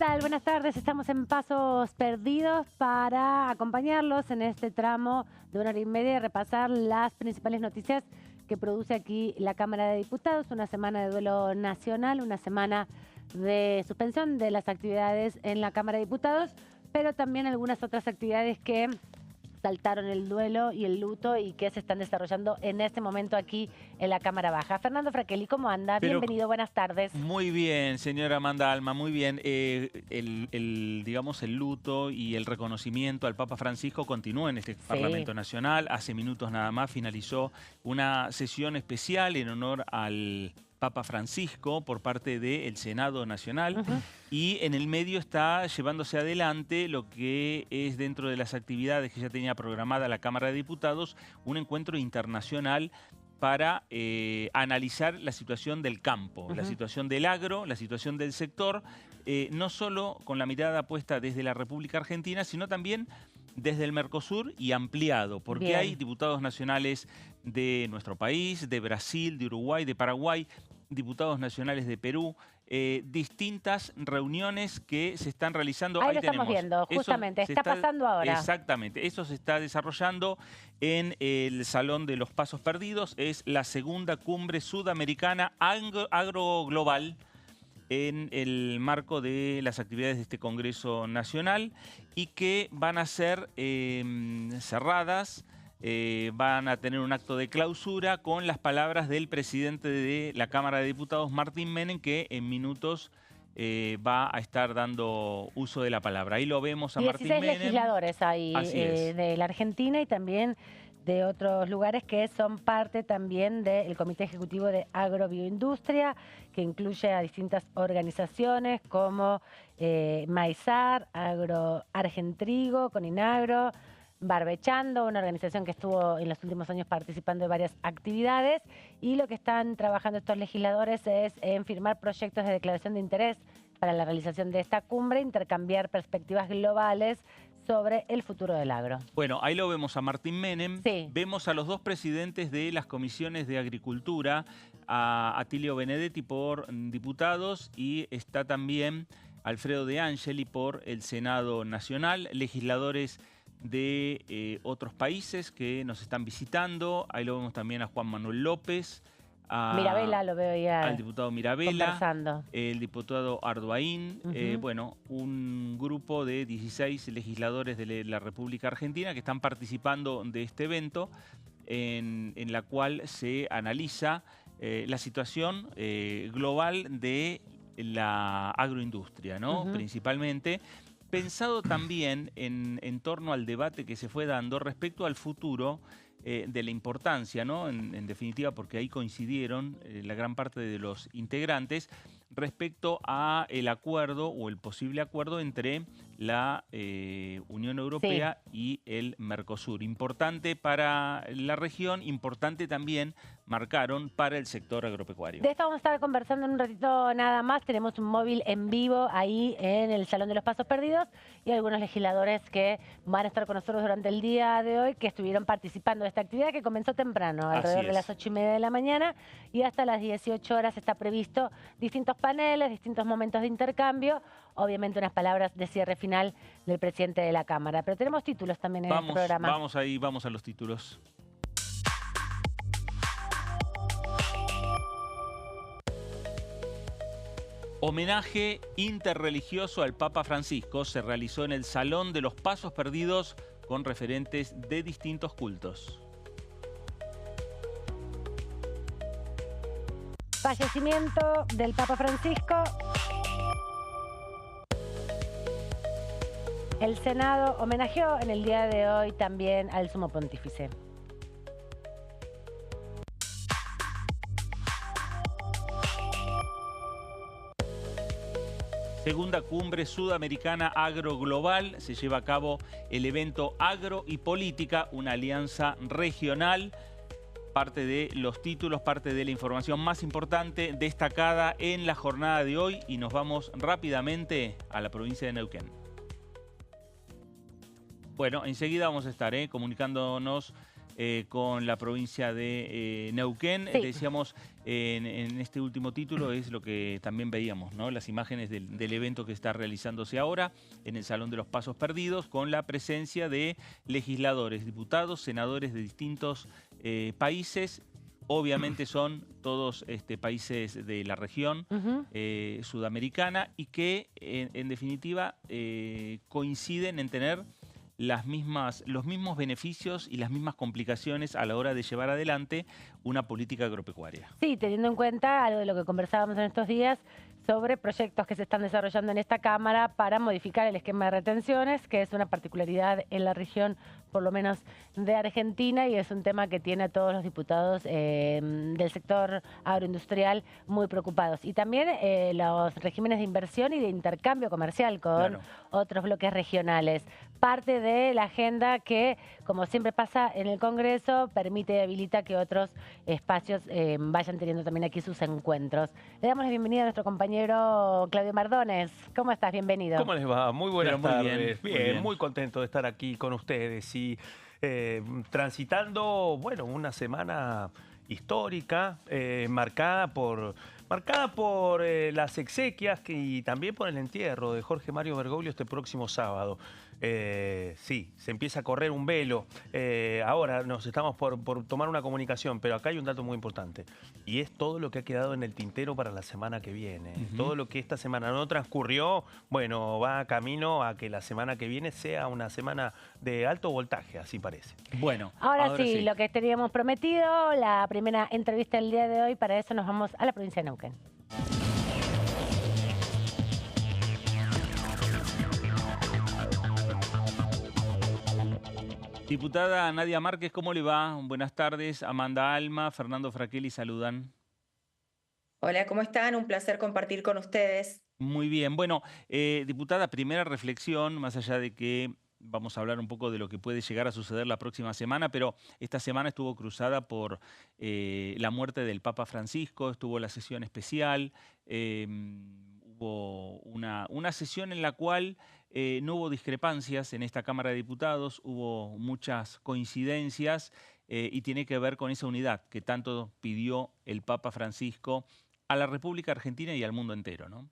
tal? Buenas tardes. Estamos en Pasos Perdidos para acompañarlos en este tramo de 1 hora y media y repasar las principales noticias que produce aquí la Cámara de Diputados. Una semana de duelo nacional, una semana de suspensión de las actividades en la Cámara de Diputados, pero también algunas otras actividades que saltaron el duelo y el luto y que se están desarrollando en este momento aquí en la Cámara Baja. Fernando Fraquelli, ¿cómo anda? Bienvenido, buenas tardes. Muy bien, señora Amanda Alma, muy bien. Digamos, el luto y el reconocimiento al Papa Francisco continúa en este Parlamento Nacional. Hace minutos nada más finalizó una sesión especial en honor al Papa Francisco por parte del Senado Nacional. Y en el medio está llevándose adelante lo que es, dentro de las actividades que ya tenía programada la Cámara de Diputados, un encuentro internacional para analizar la situación del campo, la situación del agro, la situación del sector, no solo con la mirada puesta desde la República Argentina, sino también desde el Mercosur y ampliado, porque hay diputados nacionales de nuestro país, de Brasil, de Uruguay, de Paraguay, diputados nacionales de Perú, distintas reuniones que se están realizando. Ahí lo estamos viendo, justamente, está pasando ahora. Exactamente, eso se está desarrollando en el Salón de los Pasos Perdidos. Es la segunda cumbre sudamericana agroglobal en el marco de las actividades de este Congreso Nacional y que van a ser cerradas. Van a tener un acto de clausura con las palabras del presidente de la Cámara de Diputados, Martín Menem, que en minutos va a estar dando uso de la palabra. Ahí lo vemos a Martín Menem. 16 legisladores ahí de la Argentina y también de otros lugares que son parte también del Comité Ejecutivo de Agrobioindustria, que incluye a distintas organizaciones como Maizar, Argentrigo, Coninagro, Barbechando, una organización que estuvo en los últimos años participando de varias actividades, y lo que están trabajando estos legisladores es en firmar proyectos de declaración de interés para la realización de esta cumbre, intercambiar perspectivas globales sobre el futuro del agro. Bueno, ahí lo vemos a Martín Menem, vemos a los dos presidentes de las comisiones de Agricultura, a Atilio Benedetti por diputados y está también Alfredo De Angeli por el Senado Nacional, legisladores de otros países que nos están visitando. Ahí lo vemos también a Juan Manuel López, Mirabella, lo veo ya, al diputado Mirabella, el diputado Ardoaín, bueno, un grupo de 16 legisladores de la República Argentina que están participando de este evento en la cual se analiza la situación global de la agroindustria, ¿no? Principalmente pensado también en torno al debate que se fue dando respecto al futuro de la importancia, ¿no? En definitiva, porque ahí coincidieron la gran parte de los integrantes respecto a el acuerdo o el posible acuerdo entre la Unión Europea y el Mercosur. Importante para la región, importante también marcaron para el sector agropecuario. De esto vamos a estar conversando en un ratito nada más. Tenemos un móvil en vivo ahí en el Salón de los Pasos Perdidos y algunos legisladores que van a estar con nosotros durante el día de hoy, que estuvieron participando de esta actividad que comenzó temprano, alrededor de las 8:30 de la mañana, y hasta las 18 horas está previsto distintos paneles, distintos momentos de intercambio, obviamente unas palabras de cierre final del presidente de la Cámara. Pero tenemos títulos también en este programa. Vamos ahí, vamos a los títulos. Homenaje interreligioso al Papa Francisco se realizó en el Salón de los Pasos Perdidos con referentes de distintos cultos. Fallecimiento del Papa Francisco. El Senado homenajeó en el día de hoy también al Sumo Pontífice. Segunda cumbre sudamericana agroglobal. Se lleva a cabo el evento Agro y Política, una alianza regional. Parte de los títulos, parte de la información más importante destacada en la jornada de hoy. Y nos vamos rápidamente a la provincia de Neuquén. Bueno, enseguida vamos a estar comunicándonos con la provincia de Neuquén. Sí. Decíamos, en este último título es lo que también veíamos, ¿no? Las imágenes del evento que está realizándose ahora en el Salón de los Pasos Perdidos, con la presencia de legisladores, diputados, senadores de distintos países. Obviamente son todos países de la región sudamericana y que, en definitiva, coinciden en tener los mismos beneficios y las mismas complicaciones a la hora de llevar adelante una política agropecuaria. Sí, teniendo en cuenta algo de lo que conversábamos en estos días sobre proyectos que se están desarrollando en esta Cámara para modificar el esquema de retenciones, que es una particularidad en la región, por lo menos de Argentina, y es un tema que tiene a todos los diputados del sector agroindustrial muy preocupados. Y también los regímenes de inversión y de intercambio comercial con otros bloques regionales. Parte de la agenda que, como siempre pasa en el Congreso, permite y habilita que otros espacios vayan teniendo también aquí sus encuentros. Le damos la bienvenida a nuestro compañero Claudio Mardones. ¿Cómo estás? Bienvenido. ¿Cómo les va? Muy buenas tardes. Bien, muy contento de estar aquí con ustedes y transitando, bueno, una semana histórica, marcada por las exequias y también por el entierro de Jorge Mario Bergoglio este próximo sábado. Sí, se empieza a correr un velo. Ahora nos estamos por tomar una comunicación, pero acá hay un dato muy importante. Y es todo lo que ha quedado en el tintero para la semana que viene. Todo lo que esta semana no transcurrió, bueno, va camino a que la semana que viene sea una semana de alto voltaje, así parece. Bueno, ahora sí, lo que teníamos prometido, la primera entrevista del día de hoy, para eso nos vamos a la provincia de Neuquén. Diputada Nadia Márquez, ¿cómo le va? Buenas tardes. Amanda Alma, Fernando Fraquelli saludan. Hola, ¿cómo están? Un placer compartir con ustedes. Muy bien. Bueno, diputada, primera reflexión, más allá de que vamos a hablar un poco de lo que puede llegar a suceder la próxima semana, pero esta semana estuvo cruzada por la muerte del Papa Francisco, estuvo la sesión especial, hubo una sesión en la cual no hubo discrepancias en esta Cámara de Diputados, hubo muchas coincidencias y tiene que ver con esa unidad que tanto pidió el Papa Francisco a la República Argentina y al mundo entero, ¿no?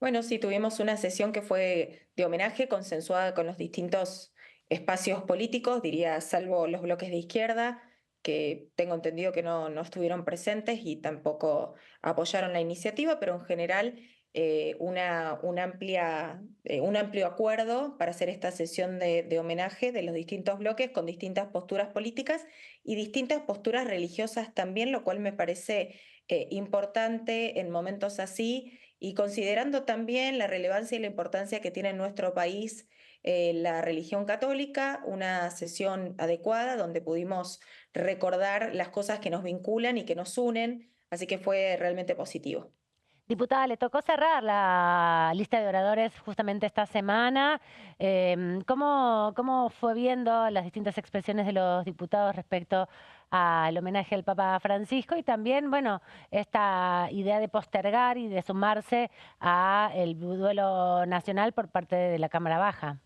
Bueno, sí, tuvimos una sesión que fue de homenaje, consensuada con los distintos espacios políticos, diría, salvo los bloques de izquierda, que tengo entendido que no estuvieron presentes y tampoco apoyaron la iniciativa, pero en general un amplio acuerdo para hacer esta sesión de homenaje de los distintos bloques con distintas posturas políticas y distintas posturas religiosas también, lo cual me parece importante en momentos así y considerando también la relevancia y la importancia que tiene en nuestro país la religión católica, una sesión adecuada donde pudimos recordar las cosas que nos vinculan y que nos unen, así que fue realmente positivo. Diputada, le tocó cerrar la lista de oradores justamente esta semana. ¿Cómo fue viendo las distintas expresiones de los diputados respecto al homenaje al Papa Francisco y también, bueno, esta idea de postergar y de sumarse al duelo nacional por parte de la Cámara Baja?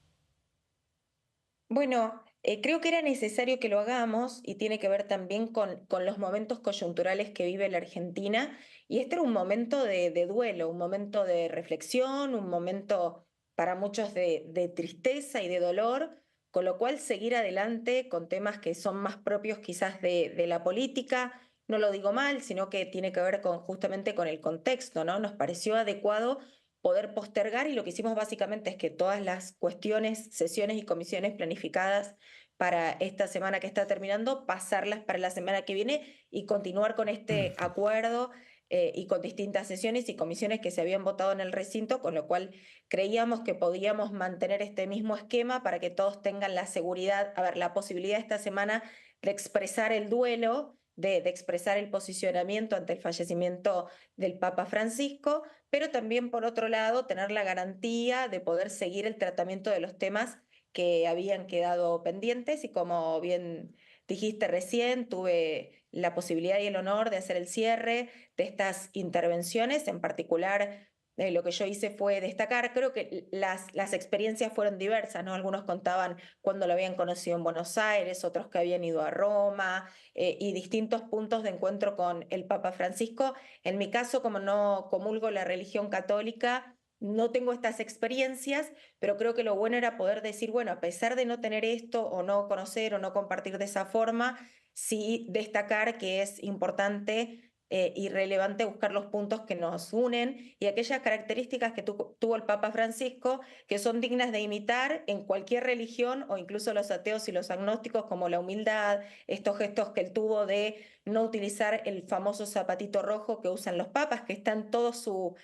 Bueno, creo que era necesario que lo hagamos y tiene que ver también con los momentos coyunturales que vive la Argentina. Y este era un momento de duelo, un momento de reflexión, un momento para muchos de tristeza y de dolor, con lo cual seguir adelante con temas que son más propios quizás de la política. No lo digo mal, sino que tiene que ver justamente con el contexto, ¿no? Nos pareció adecuado poder postergar y lo que hicimos básicamente es que todas las cuestiones, sesiones y comisiones planificadas para esta semana que está terminando, pasarlas para la semana que viene y continuar con este acuerdo y con distintas sesiones y comisiones que se habían votado en el recinto, con lo cual creíamos que podíamos mantener este mismo esquema para que todos tengan la seguridad, la posibilidad esta semana de expresar el duelo, de expresar el posicionamiento ante el fallecimiento del Papa Francisco, pero también, por otro lado, tener la garantía de poder seguir el tratamiento de los temas que habían quedado pendientes y como bien dijiste recién, tuve la posibilidad y el honor de hacer el cierre de estas intervenciones, en particular lo que yo hice fue destacar. Creo que las experiencias fueron diversas, ¿no? Algunos contaban cuando lo habían conocido en Buenos Aires, otros que habían ido a Roma, y distintos puntos de encuentro con el Papa Francisco. En mi caso, como no comulgo la religión católica, no tengo estas experiencias, pero creo que lo bueno era poder decir, bueno, a pesar de no tener esto o no conocer o no compartir de esa forma, sí destacar que es importante y relevante buscar los puntos que nos unen y aquellas características que tuvo el Papa Francisco que son dignas de imitar en cualquier religión o incluso los ateos y los agnósticos, como la humildad, estos gestos que él tuvo de no utilizar el famoso zapatito rojo que usan los papas, que está en todo su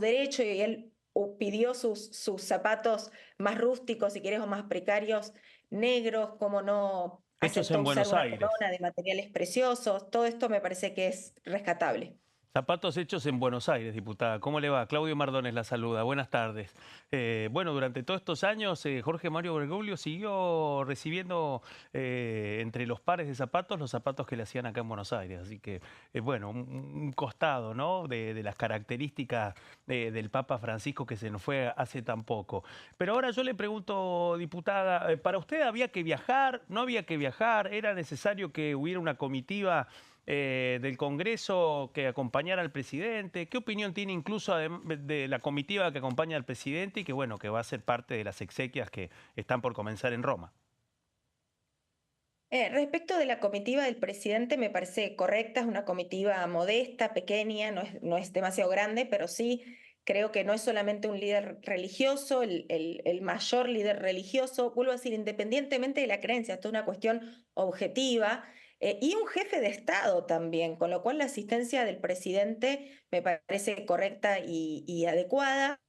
derecho, y él pidió sus zapatos más rústicos, si querés, o más precarios, negros, como no Hechos aceptó en usar Buenos una Aires. corona de materiales preciosos. Todo esto me parece que es rescatable. Zapatos hechos en Buenos Aires, diputada. ¿Cómo le va? Claudio Mardones la saluda. Buenas tardes. Bueno, durante todos estos años, Jorge Mario Bergoglio siguió recibiendo entre los pares de zapatos los zapatos que le hacían acá en Buenos Aires. Así que, bueno, un costado, ¿no? De las características del Papa Francisco que se nos fue hace tan poco. Pero ahora yo le pregunto, diputada, ¿para usted había que viajar? ¿No había que viajar? ¿Era necesario que hubiera una comitiva del Congreso que acompañara al presidente? ¿Qué opinión tiene incluso de la comitiva que acompaña al presidente y que, bueno, que va a ser parte de las exequias que están por comenzar en Roma? Respecto de la comitiva del presidente, me parece correcta, es una comitiva modesta, pequeña, no es demasiado grande, pero sí creo que no es solamente un líder religioso, el mayor líder religioso, vuelvo a decir, independientemente de la creencia, esto es una cuestión objetiva, y un jefe de Estado también, con lo cual la asistencia del presidente me parece correcta y adecuada.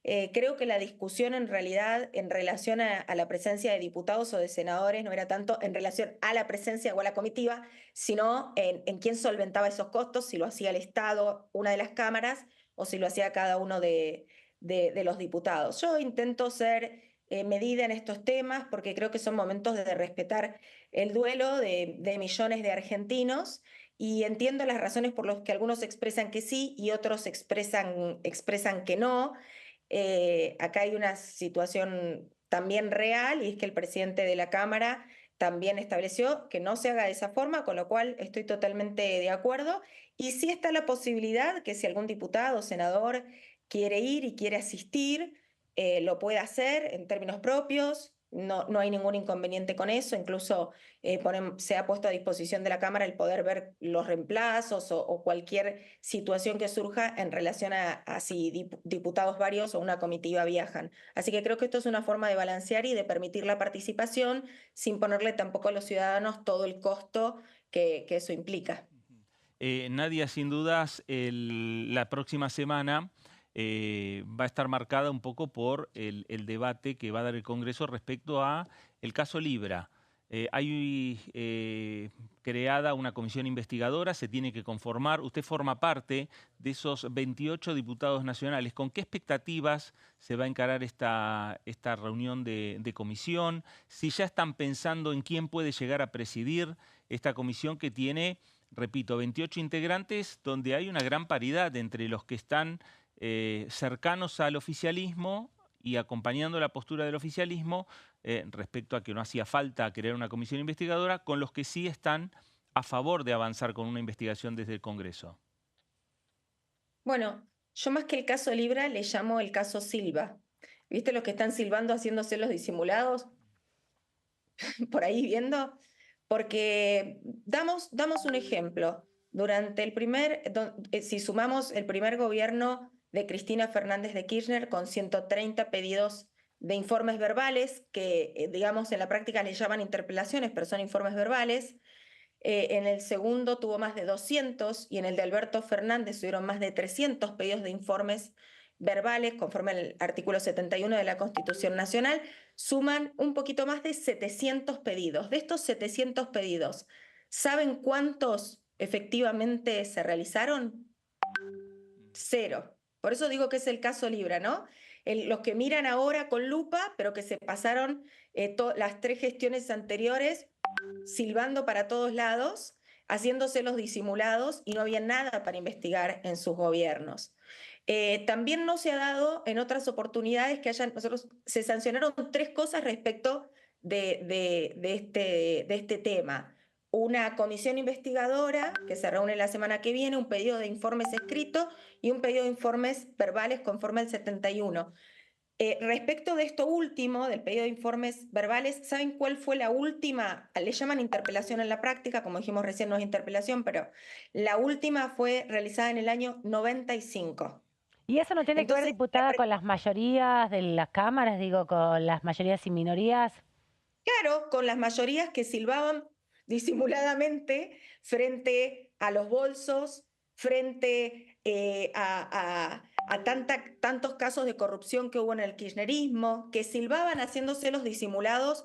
Creo que la discusión en realidad en relación a la presencia de diputados o de senadores no era tanto en relación a la presencia o a la comitiva, sino en quién solventaba esos costos, si lo hacía el Estado, una de las cámaras, o si lo hacía cada uno de los diputados. Yo intento ser medida en estos temas porque creo que son momentos de respetar el duelo de millones de argentinos. Y entiendo las razones por las que algunos expresan que sí y otros expresan que no. Acá hay una situación también real, y es que el presidente de la Cámara también estableció que no se haga de esa forma, con lo cual estoy totalmente de acuerdo. Y sí está la posibilidad que si algún diputado o senador quiere ir y quiere asistir, lo pueda hacer en términos propios. No hay ningún inconveniente con eso, incluso se ha puesto a disposición de la Cámara el poder ver los reemplazos o cualquier situación que surja en relación a si diputados varios o una comitiva viajan. Así que creo que esto es una forma de balancear y de permitir la participación sin ponerle tampoco a los ciudadanos todo el costo que eso implica. Nadia, sin dudas, la próxima semana va a estar marcada un poco por el debate que va a dar el Congreso respecto a el caso Libra. Hay creada una comisión investigadora, se tiene que conformar. Usted forma parte de esos 28 diputados nacionales. ¿Con qué expectativas se va a encarar esta reunión de comisión? Si ya están pensando en quién puede llegar a presidir esta comisión que tiene, repito, 28 integrantes, donde hay una gran paridad entre los que están cercanos al oficialismo y acompañando la postura del oficialismo respecto a que no hacía falta crear una comisión investigadora, con los que sí están a favor de avanzar con una investigación desde el Congreso. Bueno, yo más que el caso Libra le llamo el caso Silva. ¿Viste los que están silbando haciéndose los disimulados? Por ahí viendo. Porque damos un ejemplo. Durante si sumamos el primer gobierno de Cristina Fernández de Kirchner con 130 pedidos de informes verbales, que digamos en la práctica les llaman interpelaciones, pero son informes verbales. En el segundo tuvo más de 200 y en el de Alberto Fernández tuvieron más de 300 pedidos de informes verbales, conforme al artículo 71 de la Constitución Nacional, suman un poquito más de 700 pedidos. De estos 700 pedidos, ¿saben cuántos efectivamente se realizaron? 0. Por eso digo que es el caso Libra, ¿no? Los que miran ahora con lupa, pero que se pasaron las 3 gestiones anteriores silbando para todos lados, haciéndose los disimulados, y no había nada para investigar en sus gobiernos. También no se ha dado en otras oportunidades que se sancionaron 3 cosas respecto de este tema. Una comisión investigadora que se reúne la semana que viene, un pedido de informes escritos y un pedido de informes verbales conforme al 71. Respecto de esto último, del pedido de informes verbales, ¿saben cuál fue la última? Le llaman interpelación en la práctica, como dijimos recién, no es interpelación, pero la última fue realizada en el año 95. ¿Y eso no tiene que ver, Entonces, diputada, con las mayorías de las cámaras, digo, con las mayorías y minorías? claro, con las mayorías que silbaban disimuladamente frente a los bolsos, frente a tantos casos de corrupción que hubo en el kirchnerismo, que silbaban haciéndose los disimulados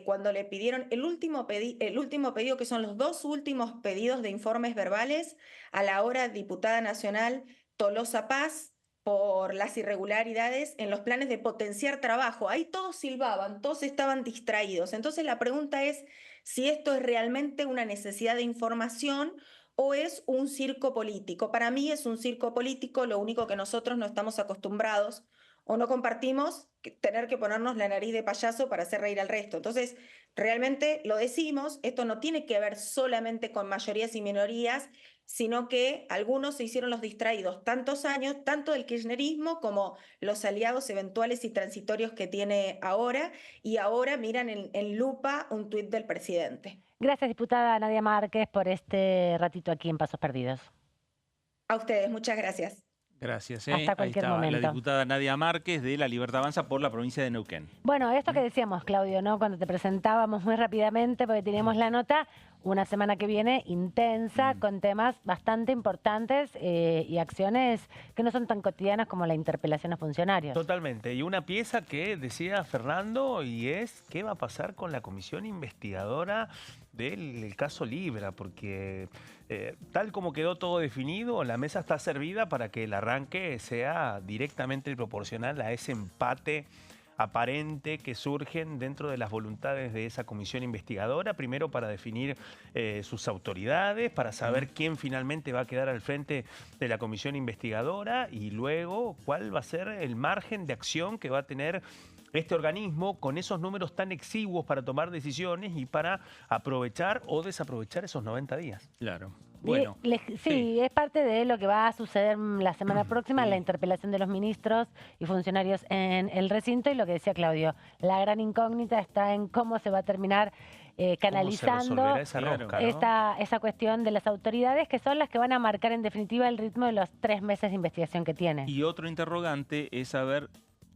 cuando le pidieron el último pedido, que son los 2 últimos pedidos de informes verbales, a la ahora diputada nacional Tolosa Paz, por las irregularidades en los planes de potenciar trabajo. Ahí todos silbaban, todos estaban distraídos. Entonces la pregunta es si esto es realmente una necesidad de información o es un circo político. Para mí es un circo político, lo único que nosotros no estamos acostumbrados o no compartimos, tener que ponernos la nariz de payaso para hacer reír al resto. Entonces, realmente lo decimos, esto no tiene que ver solamente con mayorías y minorías, sino que algunos se hicieron los distraídos tantos años, tanto del kirchnerismo como los aliados eventuales y transitorios que tiene ahora, y ahora miran en lupa un tuit del presidente. Gracias, diputada Nadia Márquez, por este ratito aquí en Pasos Perdidos. A ustedes, muchas gracias. Gracias. Hasta cualquier momento. La diputada Nadia Márquez de La Libertad Avanza por la provincia de Neuquén. Bueno, esto que decíamos, Claudio, ¿no? Cuando te presentábamos muy rápidamente, porque teníamos la nota, una semana que viene intensa, con temas bastante importantes y acciones que no son tan cotidianas como la interpelación a funcionarios. Totalmente. Y una pieza que decía Fernando, y es qué va a pasar con la comisión investigadora del caso Libra, porque tal como quedó todo definido, la mesa está servida para que el arranque sea directamente proporcional a ese empate aparente que surgen dentro de las voluntades de esa comisión investigadora, primero para definir sus autoridades, para saber quién finalmente va a quedar al frente de la comisión investigadora y luego cuál va a ser el margen de acción que va a tener este organismo con esos números tan exiguos para tomar decisiones y para aprovechar o desaprovechar esos 90 días. Claro. Bueno, sí, es parte de lo que va a suceder la semana próxima, la interpelación de los ministros y funcionarios en el recinto, y lo que decía Claudio, la gran incógnita está en cómo se va a terminar canalizando esa cuestión de las autoridades, que son las que van a marcar en definitiva el ritmo de los 3 meses de investigación que tiene. Y otro interrogante es saber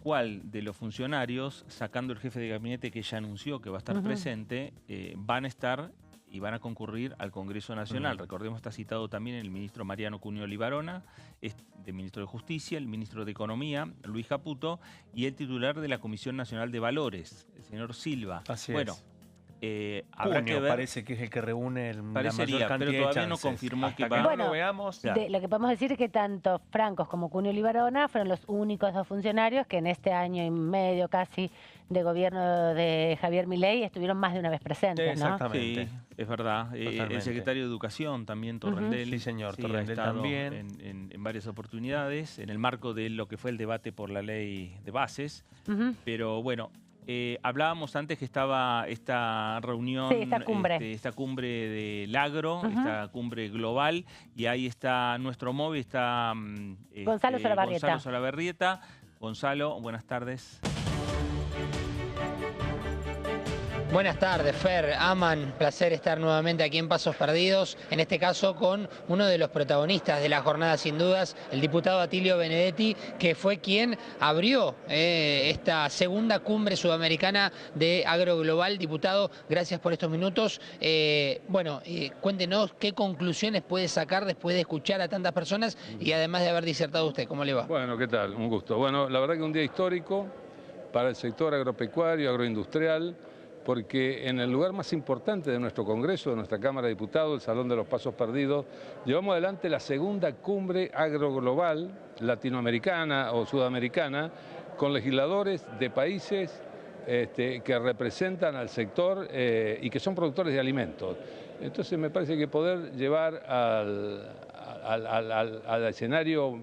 cuál de los funcionarios, sacando el jefe de gabinete que ya anunció que va a estar presente, van a estar y van a concurrir al Congreso Nacional. Recordemos, está citado también el ministro Mariano Cunio Libarona, el ministro de Justicia, el ministro de Economía, Luis Caputo, y el titular de la Comisión Nacional de Valores, el señor Silva. Así bueno, es. Habrá que ver. Parece que es el que reúne la mayor cantidad pero de todavía chances. no confirmó que Hasta va. no lo veamos. Lo que podemos decir es que tanto Francos como Cunio Libarona fueron los únicos 2 funcionarios que en este año y medio casi de gobierno de Javier Milei estuvieron más de una vez presentes, ¿no? Exactamente. Sí, es verdad. El secretario de Educación también, Torrendel. Sí, señor, sí, Torrendel ha estado también. En varias oportunidades, en el marco de lo que fue el debate por la ley de bases. Pero bueno, hablábamos antes que estaba esta reunión, esta cumbre del agro, esta cumbre global, y ahí está nuestro móvil, está Gonzalo Solabarrieta. Gonzalo, buenas tardes. Buenas tardes, Fer, Aman, placer estar nuevamente aquí en Pasos Perdidos, en este caso con uno de los protagonistas de la jornada sin dudas, el diputado Atilio Benedetti, que fue quien abrió esta segunda cumbre sudamericana de Agro Global. Diputado, gracias por estos minutos. Cuéntenos qué conclusiones puede sacar después de escuchar a tantas personas y además de haber disertado usted. ¿Cómo le va? Bueno, ¿qué tal? Un gusto. Bueno, la verdad que un día histórico para el sector agropecuario, agroindustrial, porque en el lugar más importante de nuestro Congreso, de nuestra Cámara de Diputados, el Salón de los Pasos Perdidos, llevamos adelante la segunda cumbre agroglobal latinoamericana o sudamericana con legisladores de países que representan al sector y que son productores de alimentos. Entonces me parece que poder llevar al escenario,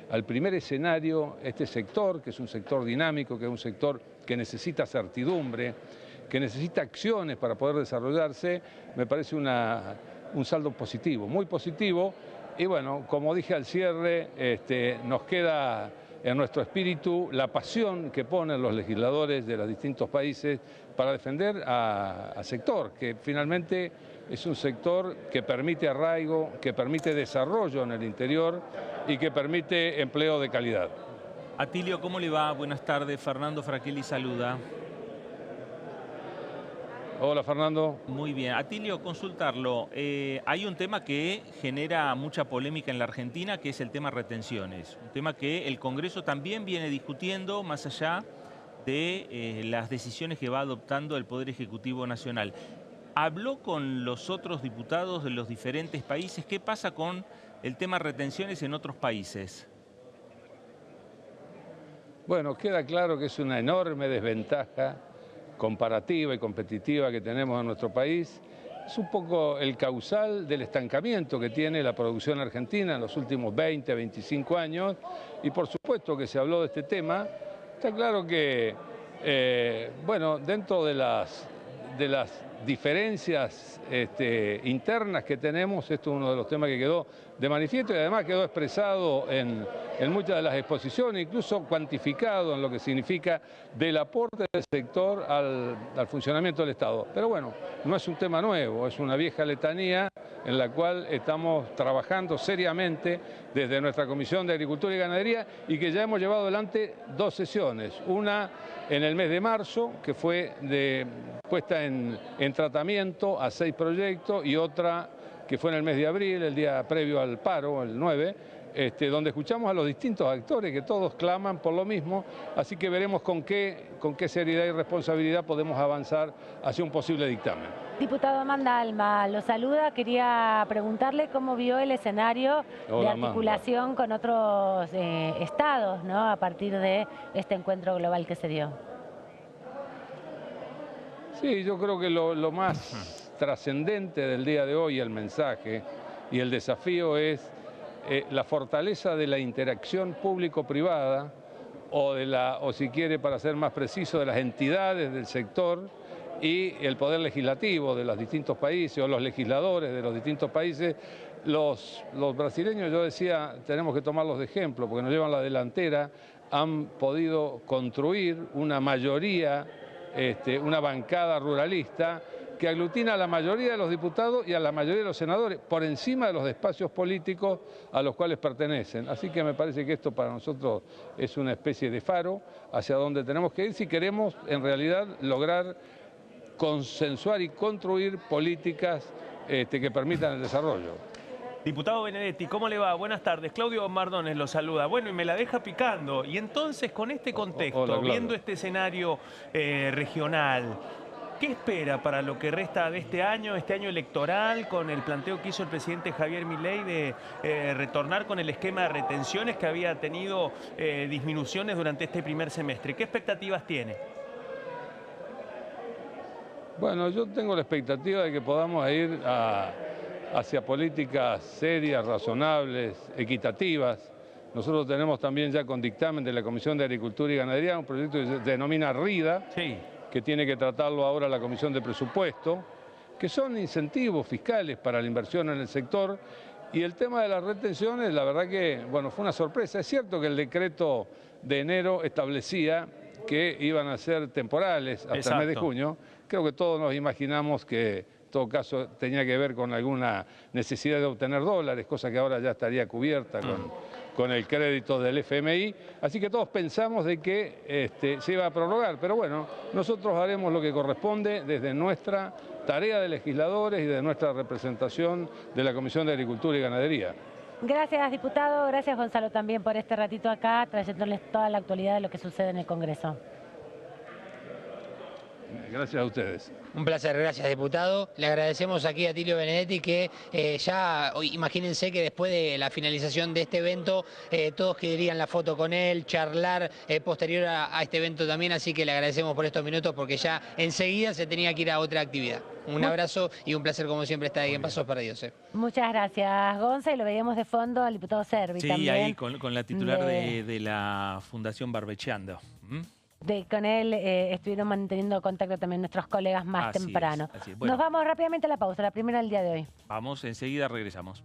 al primer escenario, este sector, que es un sector dinámico, que es un sector que necesita certidumbre, que necesita acciones para poder desarrollarse, me parece un saldo positivo, muy positivo. Y bueno, como dije al cierre, nos queda en nuestro espíritu la pasión que ponen los legisladores de los distintos países para defender al sector, que finalmente es un sector que permite arraigo, que permite desarrollo en el interior y que permite empleo de calidad. Atilio, ¿cómo le va? Buenas tardes. Fernando Fraquelli saluda. Hola, Fernando. Muy bien. Atilio, consultarlo. Hay un tema que genera mucha polémica en la Argentina, que es el tema retenciones. Un tema que el Congreso también viene discutiendo más allá de las decisiones que va adoptando el Poder Ejecutivo Nacional. ¿Habló con los otros diputados de los diferentes países? ¿Qué pasa con el tema retenciones en otros países? Bueno, queda claro que es una enorme desventaja comparativa y competitiva que tenemos en nuestro país. Es un poco el causal del estancamiento que tiene la producción argentina en los últimos 20, 25 años. Y por supuesto que se habló de este tema. Está claro que, bueno, dentro de las diferencias internas que tenemos, esto es uno de los temas que quedó de manifiesto y además quedó expresado en muchas de las exposiciones, incluso cuantificado en lo que significa del aporte del sector al funcionamiento del Estado. Pero bueno, no es un tema nuevo, es una vieja letanía en la cual estamos trabajando seriamente desde nuestra Comisión de Agricultura y Ganadería y que ya hemos llevado adelante 2 sesiones. Una en el mes de marzo, que fue puesta en tratamiento a 6 proyectos, y otra que fue en el mes de abril, el día previo al paro, el 9, donde escuchamos a los distintos actores que todos claman por lo mismo, así que veremos con qué seriedad y responsabilidad podemos avanzar hacia un posible dictamen. Diputado Amanda Alma, lo saluda. Quería preguntarle cómo vio el escenario de articulación con otros estados, ¿no?, a partir de este encuentro global que se dio. Sí, yo creo que lo más trascendente del día de hoy, el mensaje y el desafío es la fortaleza de la interacción público-privada o si quiere, para ser más preciso, de las entidades del sector y el poder legislativo de los distintos países o los legisladores de los distintos países. Los brasileños, yo decía, tenemos que tomarlos de ejemplo porque nos llevan la delantera, han podido construir una mayoría, una bancada ruralista que aglutina a la mayoría de los diputados y a la mayoría de los senadores, por encima de los espacios políticos a los cuales pertenecen. Así que me parece que esto para nosotros es una especie de faro hacia donde tenemos que ir si queremos en realidad lograr consensuar y construir políticas que permitan el desarrollo. Diputado Benedetti, ¿cómo le va? Buenas tardes. Claudio Mardones lo saluda. Bueno, y me la deja picando. Y entonces, con este contexto, Hola, viendo este escenario regional, ¿qué espera para lo que resta de este año electoral, con el planteo que hizo el presidente Javier Milei de retornar con el esquema de retenciones que había tenido disminuciones durante este primer semestre? ¿Qué expectativas tiene? Bueno, yo tengo la expectativa de que podamos ir hacia políticas serias, razonables, equitativas. Nosotros tenemos también ya con dictamen de la Comisión de Agricultura y Ganadería un proyecto que se denomina RIDA, sí, que tiene que tratarlo ahora la Comisión de Presupuesto, que son incentivos fiscales para la inversión en el sector. Y el tema de las retenciones, la verdad que, bueno, fue una sorpresa. Es cierto que el decreto de enero establecía que iban a ser temporales hasta el mes de junio. Creo que todos nos imaginamos que en todo caso tenía que ver con alguna necesidad de obtener dólares, cosa que ahora ya estaría cubierta con el crédito del FMI. Así que todos pensamos de que se iba a prorrogar, pero bueno, nosotros haremos lo que corresponde desde nuestra tarea de legisladores y de nuestra representación de la Comisión de Agricultura y Ganadería. Gracias, diputado. Gracias, Gonzalo, también por este ratito acá, trayéndoles toda la actualidad de lo que sucede en el Congreso. Gracias a ustedes. Un placer, gracias diputado. Le agradecemos aquí a Atilio Benedetti que ya, imagínense que después de la finalización de este evento, todos querían la foto con él, charlar posterior a este evento también, así que le agradecemos por estos minutos porque ya enseguida se tenía que ir a otra actividad. Un abrazo y un placer como siempre estar ahí en Pasos Perdidos. Muchas gracias, Gonza, y lo veíamos de fondo al diputado Servi sí, también. Ahí con la titular de la Fundación Barbecheando. Con él estuvieron manteniendo contacto también nuestros colegas más temprano. Así es. Bueno, nos vamos rápidamente a la pausa, la primera del día de hoy. Vamos, enseguida regresamos.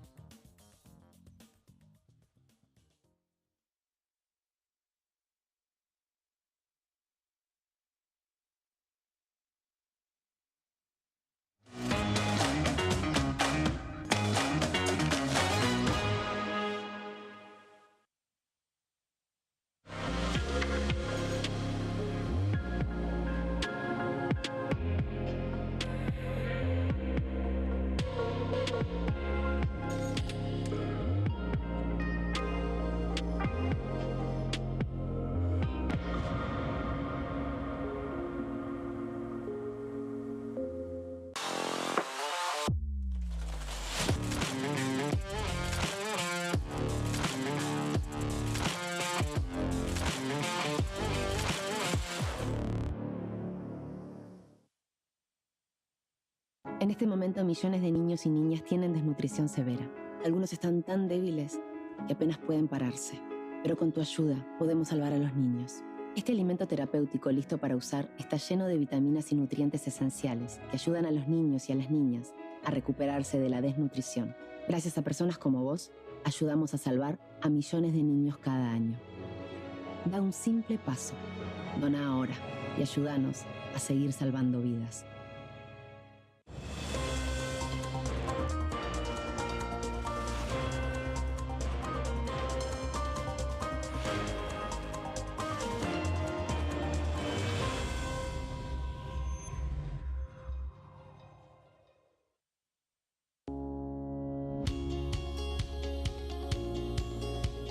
En este momento, millones de niños y niñas tienen desnutrición severa. Algunos están tan débiles que apenas pueden pararse. Pero con tu ayuda podemos salvar a los niños. Este alimento terapéutico listo para usar está lleno de vitaminas y nutrientes esenciales que ayudan a los niños y a las niñas a recuperarse de la desnutrición. Gracias a personas como vos, ayudamos a salvar a millones de niños cada año. Da un simple paso. Dona ahora y ayúdanos a seguir salvando vidas.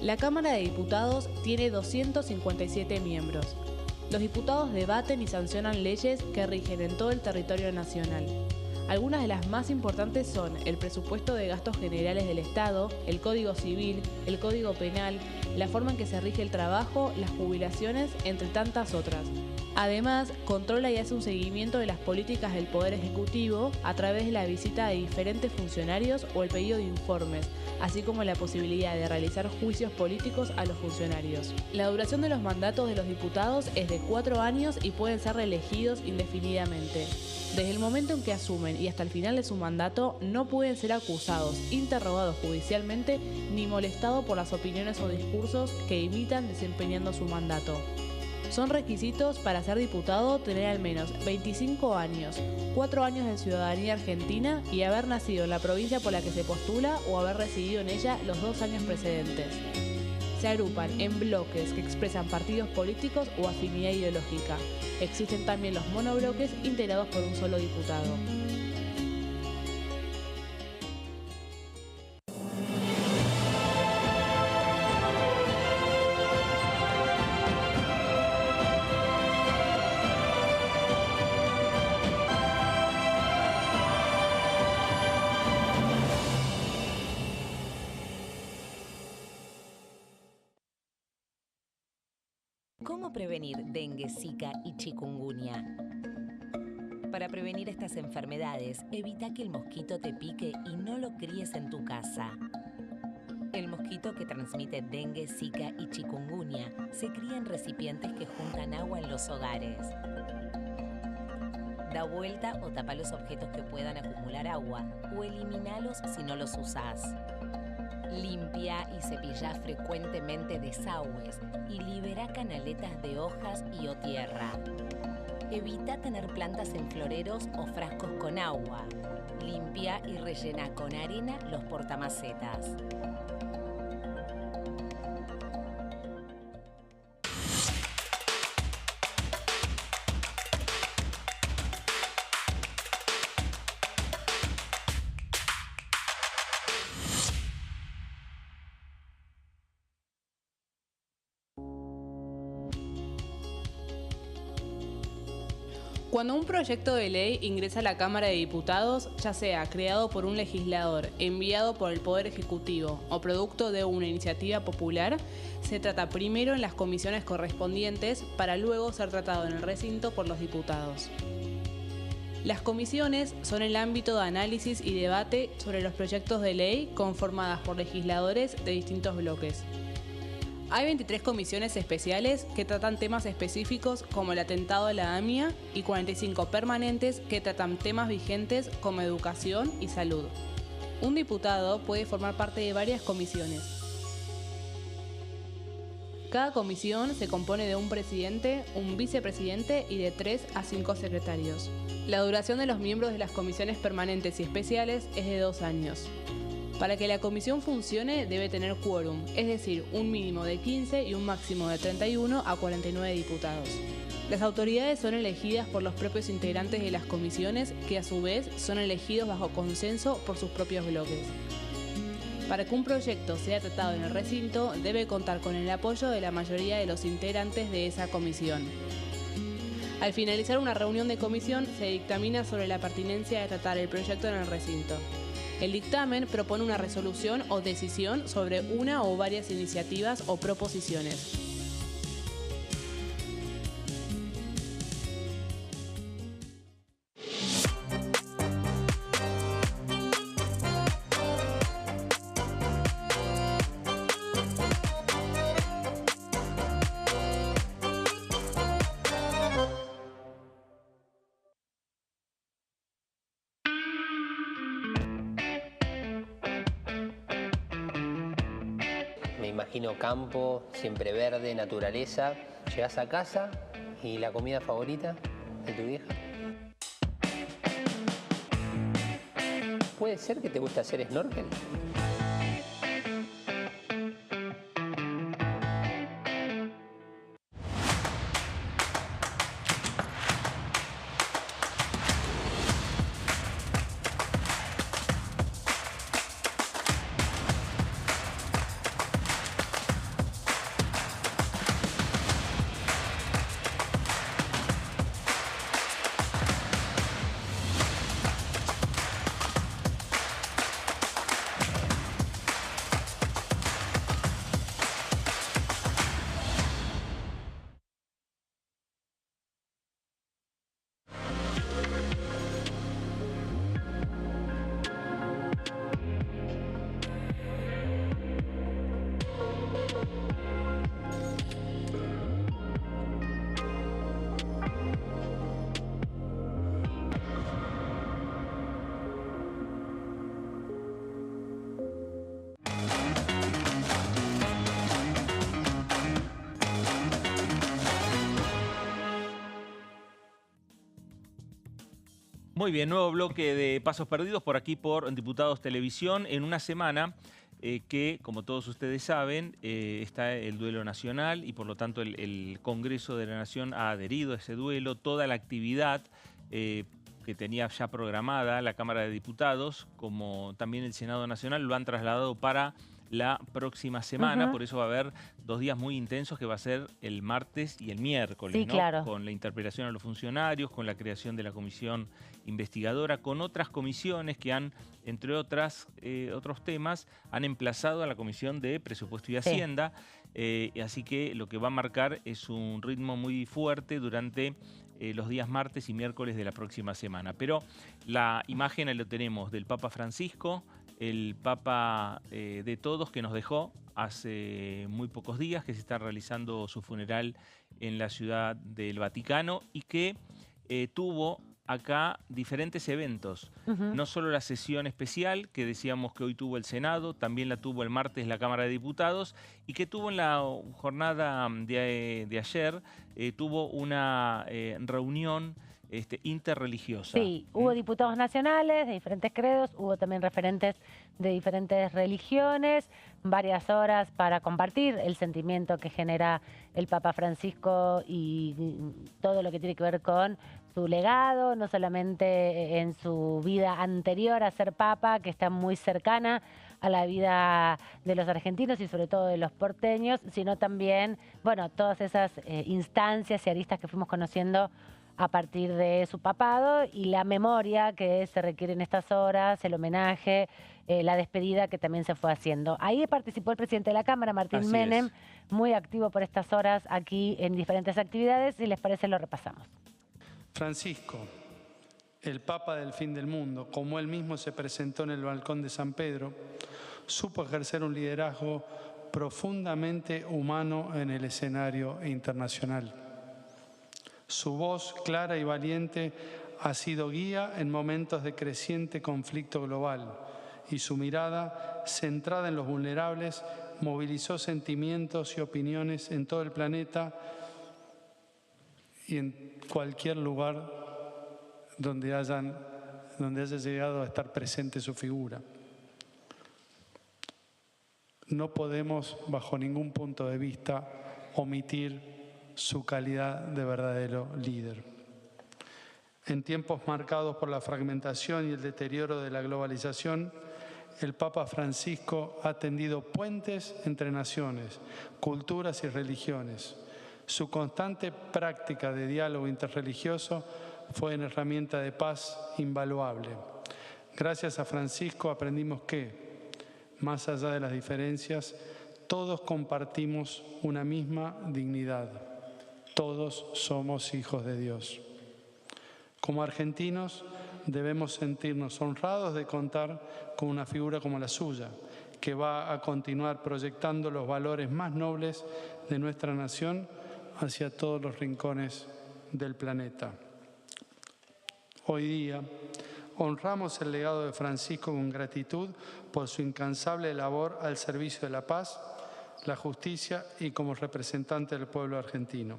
La Cámara de Diputados tiene 257 miembros. Los diputados debaten y sancionan leyes que rigen en todo el territorio nacional. Algunas de las más importantes son el presupuesto de gastos generales del Estado, el Código Civil, el Código Penal, la forma en que se rige el trabajo, las jubilaciones, entre tantas otras. Además, controla y hace un seguimiento de las políticas del Poder Ejecutivo a través de la visita de diferentes funcionarios o el pedido de informes, así como la posibilidad de realizar juicios políticos a los funcionarios. La duración de los mandatos de los diputados es de 4 años y pueden ser reelegidos indefinidamente. Desde el momento en que asumen y hasta el final de su mandato, no pueden ser acusados, interrogados judicialmente, ni molestados por las opiniones o discursos que imitan desempeñando su mandato. Son requisitos para ser diputado tener al menos 25 años, 4 años de ciudadanía argentina y haber nacido en la provincia por la que se postula o haber residido en ella los 2 años precedentes. Se agrupan en bloques que expresan partidos políticos o afinidad ideológica. Existen también los monobloques integrados por un solo diputado. ¿Cómo prevenir dengue, zika y chikungunya? Para prevenir estas enfermedades, evita que el mosquito te pique y no lo críes en tu casa. El mosquito que transmite dengue, zika y chikungunya se cría en recipientes que juntan agua en los hogares. Da vuelta o tapa los objetos que puedan acumular agua o eliminalos si no los usás. Limpia y cepilla frecuentemente desagües y libera canaletas de hojas y o tierra. Evita tener plantas en floreros o frascos con agua. Limpia y rellena con arena los portamacetas. Cuando un proyecto de ley ingresa a la Cámara de Diputados, ya sea creado por un legislador, enviado por el Poder Ejecutivo o producto de una iniciativa popular, se trata primero en las comisiones correspondientes para luego ser tratado en el recinto por los diputados. Las comisiones son el ámbito de análisis y debate sobre los proyectos de ley conformadas por legisladores de distintos bloques. Hay 23 comisiones especiales que tratan temas específicos como el atentado a la AMIA y 45 permanentes que tratan temas vigentes como educación y salud. Un diputado puede formar parte de varias comisiones. Cada comisión se compone de un presidente, un vicepresidente y de 3 a 5 secretarios. La duración de los miembros de las comisiones permanentes y especiales es de 2 años. Para que la comisión funcione debe tener quórum, es decir, un mínimo de 15 y un máximo de 31 a 49 diputados. Las autoridades son elegidas por los propios integrantes de las comisiones, que a su vez son elegidos bajo consenso por sus propios bloques. Para que un proyecto sea tratado en el recinto, debe contar con el apoyo de la mayoría de los integrantes de esa comisión. Al finalizar una reunión de comisión, se dictamina sobre la pertinencia de tratar el proyecto en el recinto. El dictamen propone una resolución o decisión sobre una o varias iniciativas o proposiciones. Me imagino campo, siempre verde, naturaleza. Llegás a casa y la comida favorita de tu vieja. ¿Puede ser que te guste hacer snorkel? Muy bien, nuevo bloque de Pasos Perdidos por aquí por Diputados Televisión en una semana que, como todos ustedes saben, está el duelo nacional y por lo tanto el Congreso de la Nación ha adherido a ese duelo. Toda la actividad que tenía ya programada la Cámara de Diputados, como también el Senado Nacional, lo han trasladado para la próxima semana. Por eso va a haber 2 días muy intensos que va a ser el martes y el miércoles, sí, ¿no? Claro. Con la interpelación a los funcionarios, con la creación de la comisión investigadora, con otras comisiones que han, entre otros temas, han emplazado a la Comisión de Presupuesto y Hacienda. Así que lo que va a marcar es un ritmo muy fuerte durante los días martes y miércoles de la próxima semana. Pero la imagen ahí lo tenemos del Papa Francisco, el Papa de todos, que nos dejó hace muy pocos días, que se está realizando su funeral en la Ciudad del Vaticano y que tuvo acá diferentes eventos. No solo la sesión especial que decíamos que hoy tuvo el Senado, también la tuvo el martes la Cámara de Diputados y que tuvo en la jornada de ayer, tuvo una reunión interreligiosa. Sí, hubo diputados nacionales de diferentes credos, hubo también referentes de diferentes religiones, varias horas para compartir el sentimiento que genera el Papa Francisco y todo lo que tiene que ver con su legado, no solamente en su vida anterior a ser Papa, que está muy cercana a la vida de los argentinos y sobre todo de los porteños, sino también, bueno, todas esas instancias y aristas que fuimos conociendo a partir de su papado y la memoria que se requiere en estas horas, el homenaje, la despedida que también se fue haciendo. Ahí participó el presidente de la Cámara, Martín Menem, muy activo por estas horas aquí en diferentes actividades. Si les parece, lo repasamos. Francisco, el Papa del fin del mundo, como él mismo se presentó en el balcón de San Pedro, supo ejercer un liderazgo profundamente humano en el escenario internacional. Su voz clara y valiente ha sido guía en momentos de creciente conflicto global y su mirada, centrada en los vulnerables, movilizó sentimientos y opiniones en todo el planeta y en cualquier lugar donde haya llegado a estar presente su figura. No podemos, bajo ningún punto de vista, omitir su calidad de verdadero líder. En tiempos marcados por la fragmentación y el deterioro de la globalización, el Papa Francisco ha tendido puentes entre naciones, culturas y religiones. Su constante práctica de diálogo interreligioso fue una herramienta de paz invaluable. Gracias a Francisco aprendimos que, más allá de las diferencias, todos compartimos una misma dignidad. Todos somos hijos de Dios. Como argentinos, debemos sentirnos honrados de contar con una figura como la suya, que va a continuar proyectando los valores más nobles de nuestra nación hacia todos los rincones del planeta. Hoy día, honramos el legado de Francisco con gratitud por su incansable labor al servicio de la paz, la justicia y como representante del pueblo argentino.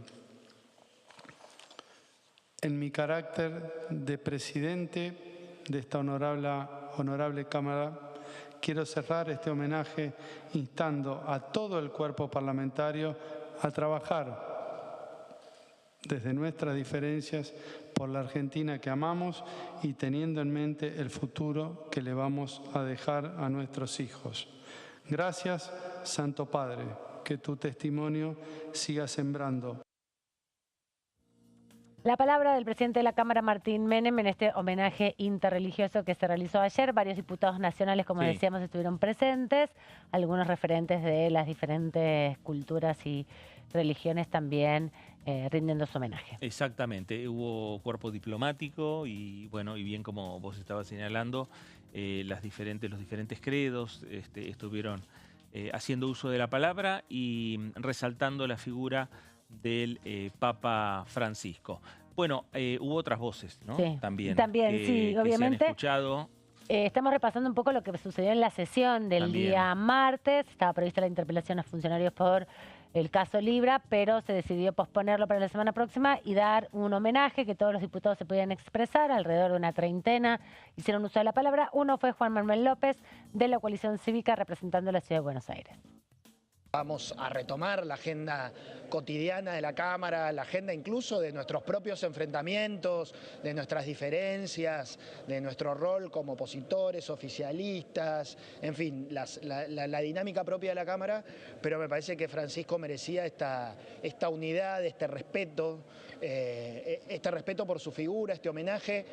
En mi carácter de presidente de esta honorable Cámara, quiero cerrar este homenaje instando a todo el cuerpo parlamentario a trabajar desde nuestras diferencias por la Argentina que amamos y teniendo en mente el futuro que le vamos a dejar a nuestros hijos. Gracias, Santo Padre, que tu testimonio siga sembrando. La palabra del presidente de la Cámara, Martín Menem, en este homenaje interreligioso que se realizó ayer. Varios diputados nacionales, como decíamos, estuvieron presentes. Algunos referentes de las diferentes culturas y religiones también rindiendo su homenaje. Exactamente. Hubo cuerpo diplomático y, bueno, y bien como vos estabas señalando, los diferentes credos estuvieron haciendo uso de la palabra y resaltando la figura del Papa Francisco. Bueno, hubo otras voces, ¿no? Sí. También, sí, obviamente. Se han escuchado. Estamos repasando un poco lo que sucedió en la sesión del día martes. Estaba prevista la interpelación a funcionarios por el caso Libra, pero se decidió posponerlo para la semana próxima y dar un homenaje que todos los diputados se podían expresar. Alrededor de una treintena hicieron uso de la palabra. Uno fue Juan Manuel López, de la Coalición Cívica, representando a la Ciudad de Buenos Aires. Vamos a retomar la agenda cotidiana de la Cámara, la agenda incluso de nuestros propios enfrentamientos, de nuestras diferencias, de nuestro rol como opositores, oficialistas, en fin, la dinámica propia de la Cámara, pero me parece que Francisco merecía esta unidad, este respeto por su figura, este homenaje.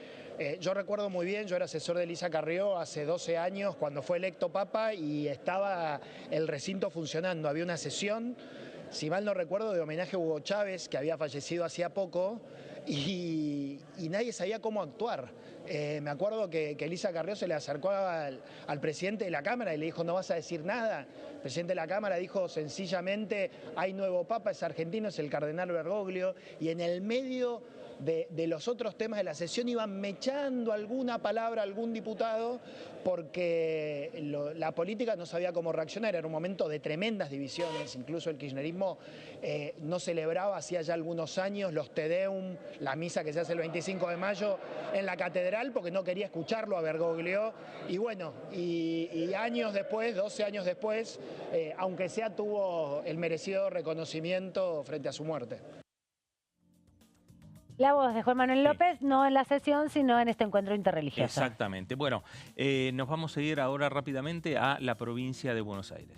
Yo recuerdo muy bien, yo era asesor de Elisa Carrió hace 12 años cuando fue electo Papa y estaba el recinto funcionando. Había una sesión, si mal no recuerdo, de homenaje a Hugo Chávez, que había fallecido hacía poco, y nadie sabía cómo actuar. Me acuerdo que Elisa Carrió se le acercó al presidente de la Cámara y le dijo: no vas a decir nada. El presidente de la Cámara dijo sencillamente: hay nuevo Papa, es argentino, es el cardenal Bergoglio, y en el medio de los otros temas de la sesión iban mechando alguna palabra a algún diputado porque la política no sabía cómo reaccionar. Era un momento de tremendas divisiones, incluso el kirchnerismo no celebraba hacía ya algunos años los Te Deum, la misa que se hace el 25 de mayo en la catedral, porque no quería escucharlo a Bergoglio. Y bueno, y años después, 12 años después, aunque sea, tuvo el merecido reconocimiento frente a su muerte. La voz de Juan Manuel López, no en la sesión, sino en este encuentro interreligioso. Exactamente. Bueno, nos vamos a ir ahora rápidamente a la provincia de Buenos Aires.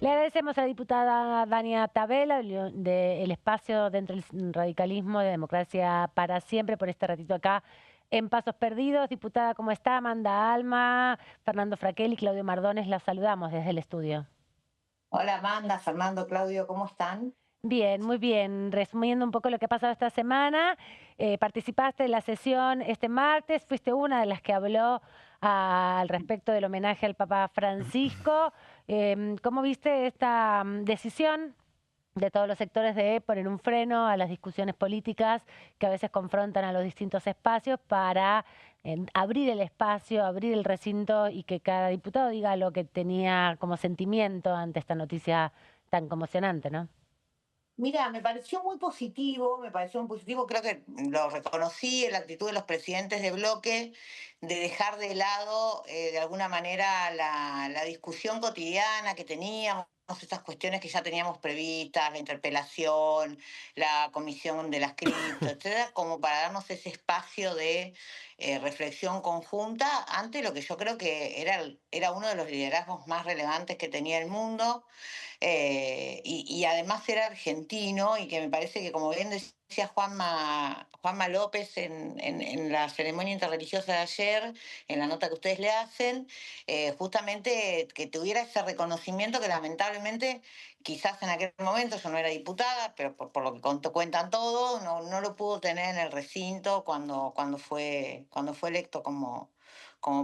Le agradecemos a la diputada Dania Tabela del espacio dentro del radicalismo de Democracia para Siempre por este ratito acá en Pasos Perdidos. Diputada, ¿cómo está? Amanda Alma, Fernando Fraquelli, Claudio Mardones, la saludamos desde el estudio. Hola Amanda, Fernando, Claudio, ¿cómo están? Bien, muy bien. Resumiendo un poco lo que ha pasado esta semana, participaste en la sesión este martes, fuiste una de las que habló al respecto del homenaje al Papa Francisco. ¿Cómo viste esta decisión de todos los sectores de poner un freno a las discusiones políticas que a veces confrontan a los distintos espacios para abrir el espacio, abrir el recinto y que cada diputado diga lo que tenía como sentimiento ante esta noticia tan conmocionante, ¿no? Mira, me pareció muy positivo, creo que lo reconocí en la actitud de los presidentes de bloque, de dejar de lado de alguna manera la discusión cotidiana que teníamos, estas cuestiones que ya teníamos previstas, la interpelación, la comisión de las cripto, etcétera, como para darnos ese espacio de reflexión conjunta ante lo que yo creo que era uno de los liderazgos más relevantes que tenía el mundo. Y además era argentino y que me parece que, como bien decía Juanma López en la ceremonia interreligiosa de ayer, en la nota que ustedes le hacen, justamente que tuviera ese reconocimiento que lamentablemente quizás en aquel momento, yo no era diputada, pero por lo que cuentan todos, no lo pudo tener en el recinto cuando fue electo como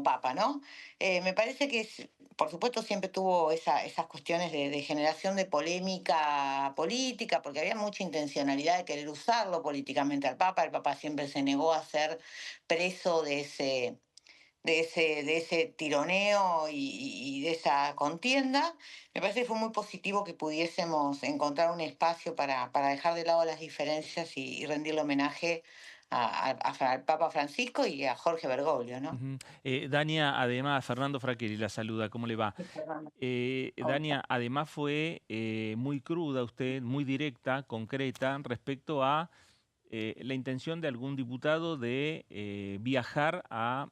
papa, ¿no? Me parece que, por supuesto, siempre tuvo esas cuestiones de generación de polémica política, porque había mucha intencionalidad de querer usarlo políticamente al Papa. El Papa siempre se negó a ser preso de ese tironeo y de esa contienda. Me parece que fue muy positivo que pudiésemos encontrar un espacio para dejar de lado las diferencias y rendirle homenaje al Papa Francisco y a Jorge Bergoglio, ¿no? Dania, además, Fernando Fraquelli la saluda, ¿cómo le va? Dania, además fue muy cruda usted, muy directa, concreta, respecto a la intención de algún diputado de viajar a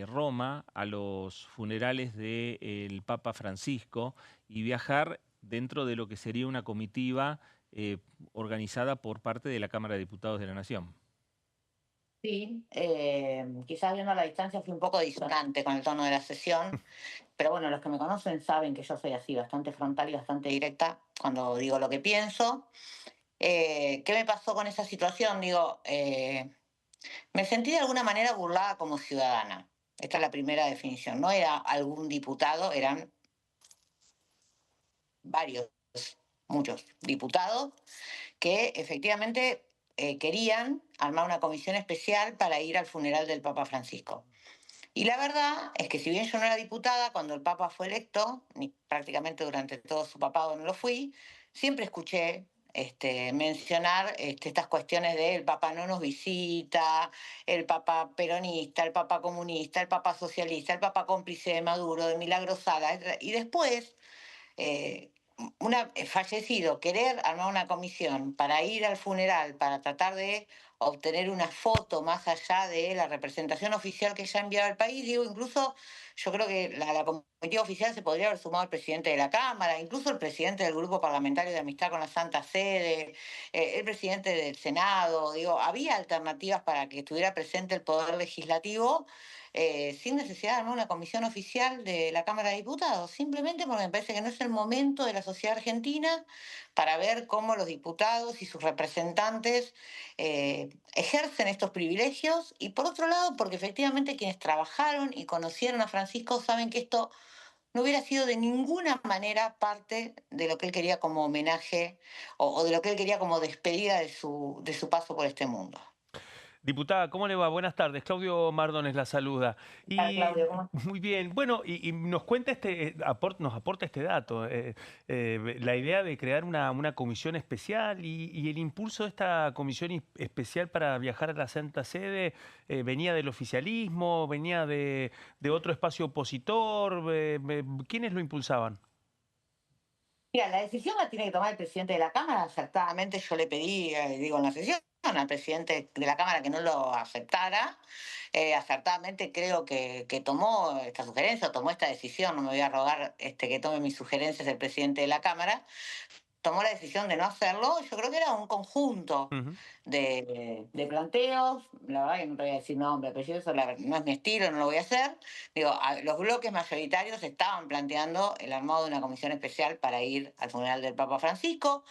Roma a los funerales del Papa Francisco y viajar dentro de lo que sería una comitiva organizada por parte de la Cámara de Diputados de la Nación. Sí, quizás viendo a la distancia fui un poco disonante con el tono de la sesión, pero bueno, los que me conocen saben que yo soy así, bastante frontal y bastante directa cuando digo lo que pienso. ¿Qué me pasó con esa situación? Me sentí de alguna manera burlada como ciudadana. Esta es la primera definición. No era algún diputado, eran muchos diputados que efectivamente querían armar una comisión especial para ir al funeral del Papa Francisco. Y la verdad es que si bien yo no era diputada cuando el Papa fue electo, ni prácticamente durante todo su papado no lo fui, siempre escuché mencionar estas cuestiones de el Papa no nos visita, el Papa peronista, el Papa comunista, el Papa socialista, el Papa cómplice de Maduro, de Milagro Sala, etc. Y después, fallecido, querer armar una comisión para ir al funeral, para tratar de obtener una foto más allá de la representación oficial que ya ha enviado al país. Incluso yo creo que la comitiva oficial se podría haber sumado el presidente de la Cámara, incluso el presidente del Grupo Parlamentario de Amistad con la Santa Sede, el presidente del Senado. Había alternativas para que estuviera presente el Poder Legislativo sin necesidad de armar una comisión oficial de la Cámara de Diputados, simplemente porque me parece que no es el momento de la sociedad argentina para ver cómo los diputados y sus representantes ejercen estos privilegios, y por otro lado porque efectivamente quienes trabajaron y conocieron a Francisco saben que esto no hubiera sido de ninguna manera parte de lo que él quería como homenaje o de lo que él quería como despedida de su paso por este mundo. Diputada, ¿cómo le va? Buenas tardes. Claudio Mardones la saluda. Claudio, ¿cómo estás? Muy bien. Bueno, y nos cuenta nos aporta este dato, la idea de crear una comisión especial y el impulso de esta comisión especial para viajar a la Santa Sede venía del oficialismo, venía de otro espacio opositor. ¿Quiénes lo impulsaban? Mira, la decisión la tiene que tomar el presidente de la Cámara. Acertadamente yo le pedí, en la sesión, al presidente de la Cámara que no lo aceptara. Acertadamente creo que tomó esta sugerencia, tomó esta decisión, no me voy a rogar que tome mis sugerencias el presidente de la Cámara, tomó la decisión de no hacerlo. Yo creo que era un conjunto de planteos. La verdad que no te voy a decir nombre, apellido, eso no es mi estilo, no lo voy a hacer. Digo, los bloques mayoritarios estaban planteando el armado de una comisión especial para ir al funeral del Papa Francisco.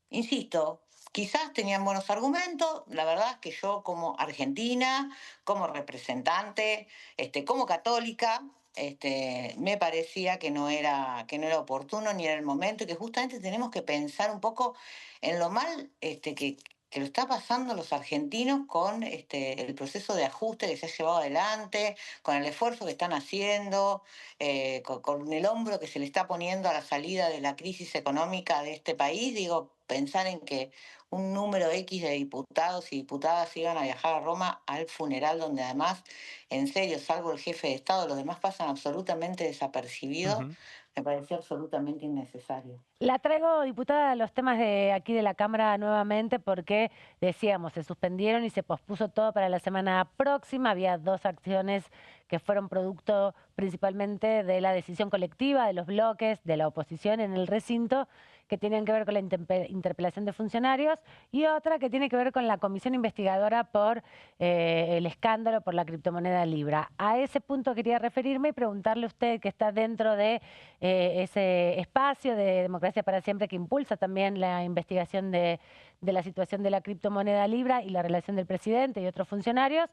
Insisto, quizás tenían buenos argumentos. La verdad es que yo como argentina, como representante, como católica, me parecía que no era oportuno ni era el momento, y que justamente tenemos que pensar un poco en lo mal que lo está pasando los argentinos con el proceso de ajuste que se ha llevado adelante, con el esfuerzo que están haciendo, con el hombro que se le está poniendo a la salida de la crisis económica de este país. Digo, pensar en que un número X de diputados y diputadas iban a viajar a Roma al funeral, donde además, en serio, salvo el jefe de Estado, los demás pasan absolutamente desapercibidos, me pareció absolutamente innecesario. La traigo, diputada, a los temas de aquí de la Cámara nuevamente porque, decíamos, se suspendieron y se pospuso todo para la semana próxima. Había 2 acciones que fueron producto principalmente de la decisión colectiva de los bloques de la oposición en el recinto, que tenían que ver con la interpelación de funcionarios, y otra que tiene que ver con la comisión investigadora por el escándalo por la criptomoneda Libra. A ese punto quería referirme y preguntarle a usted, que está dentro de ese espacio de Democracia para Siempre, que impulsa también la investigación de la situación de la criptomoneda Libra y la relación del presidente y otros funcionarios,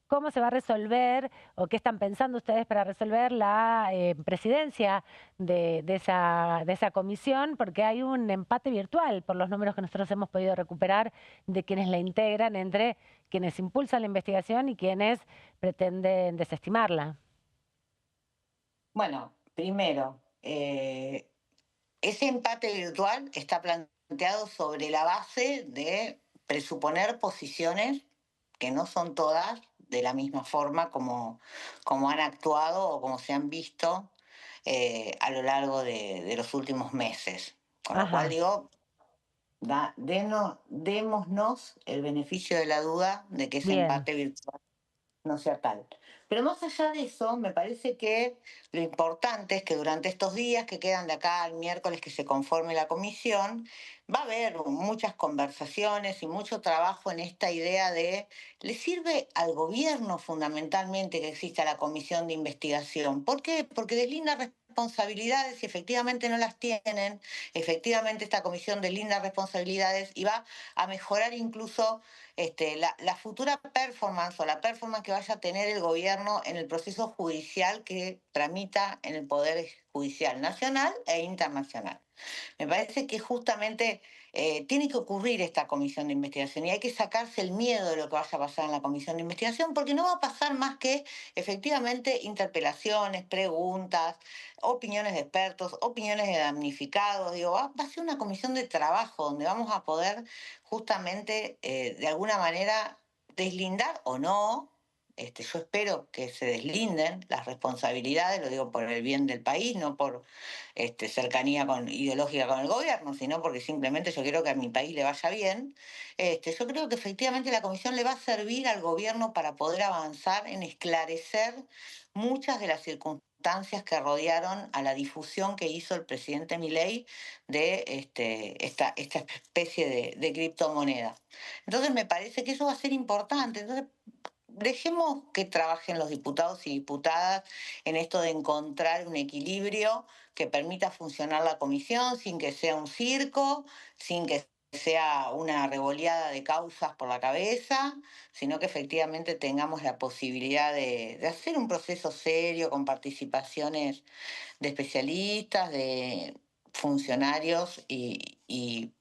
¿cómo se va a resolver o qué están pensando ustedes para resolver la presidencia de esa comisión? Porque hay un empate virtual, por los números que nosotros hemos podido recuperar, de quienes la integran, entre quienes impulsan la investigación y quienes pretenden desestimarla. Bueno, primero, ese empate virtual está planteado sobre la base de presuponer posiciones que no son todas de la misma forma como han actuado o como se han visto a lo largo de los últimos meses. Con lo cual digo, démonos el beneficio de la duda de que ese empate virtual no sea tal. Pero más allá de eso, me parece que lo importante es que durante estos días que quedan de acá al miércoles que se conforme la comisión, va a haber muchas conversaciones y mucho trabajo en esta idea de, ¿le sirve al gobierno fundamentalmente que exista la comisión de investigación? ¿Por qué? Porque deslinda responsabilidades y efectivamente no las tienen. Efectivamente esta comisión deslinda responsabilidades y va a mejorar incluso la futura performance o la performance que vaya a tener el gobierno en el proceso judicial que tramita en el Poder Judicial Nacional e Internacional. Me parece que justamente tiene que ocurrir esta comisión de investigación y hay que sacarse el miedo de lo que vaya a pasar en la comisión de investigación, porque no va a pasar más que efectivamente interpelaciones, preguntas, opiniones de expertos, opiniones de damnificados. Digo, va a ser una comisión de trabajo donde vamos a poder justamente de alguna manera deslindar o no. Yo espero que se deslinden las responsabilidades, lo digo por el bien del país, no por cercanía ideológica con el gobierno, sino porque simplemente yo quiero que a mi país le vaya bien. Yo creo que efectivamente la comisión le va a servir al gobierno para poder avanzar en esclarecer muchas de las circunstancias que rodearon a la difusión que hizo el presidente Milei de esta especie de criptomoneda. Entonces me parece que eso va a ser importante. Entonces, dejemos que trabajen los diputados y diputadas en esto de encontrar un equilibrio que permita funcionar la comisión sin que sea un circo, sin que sea una revoleada de causas por la cabeza, sino que efectivamente tengamos la posibilidad de hacer un proceso serio con participaciones de especialistas, de funcionarios y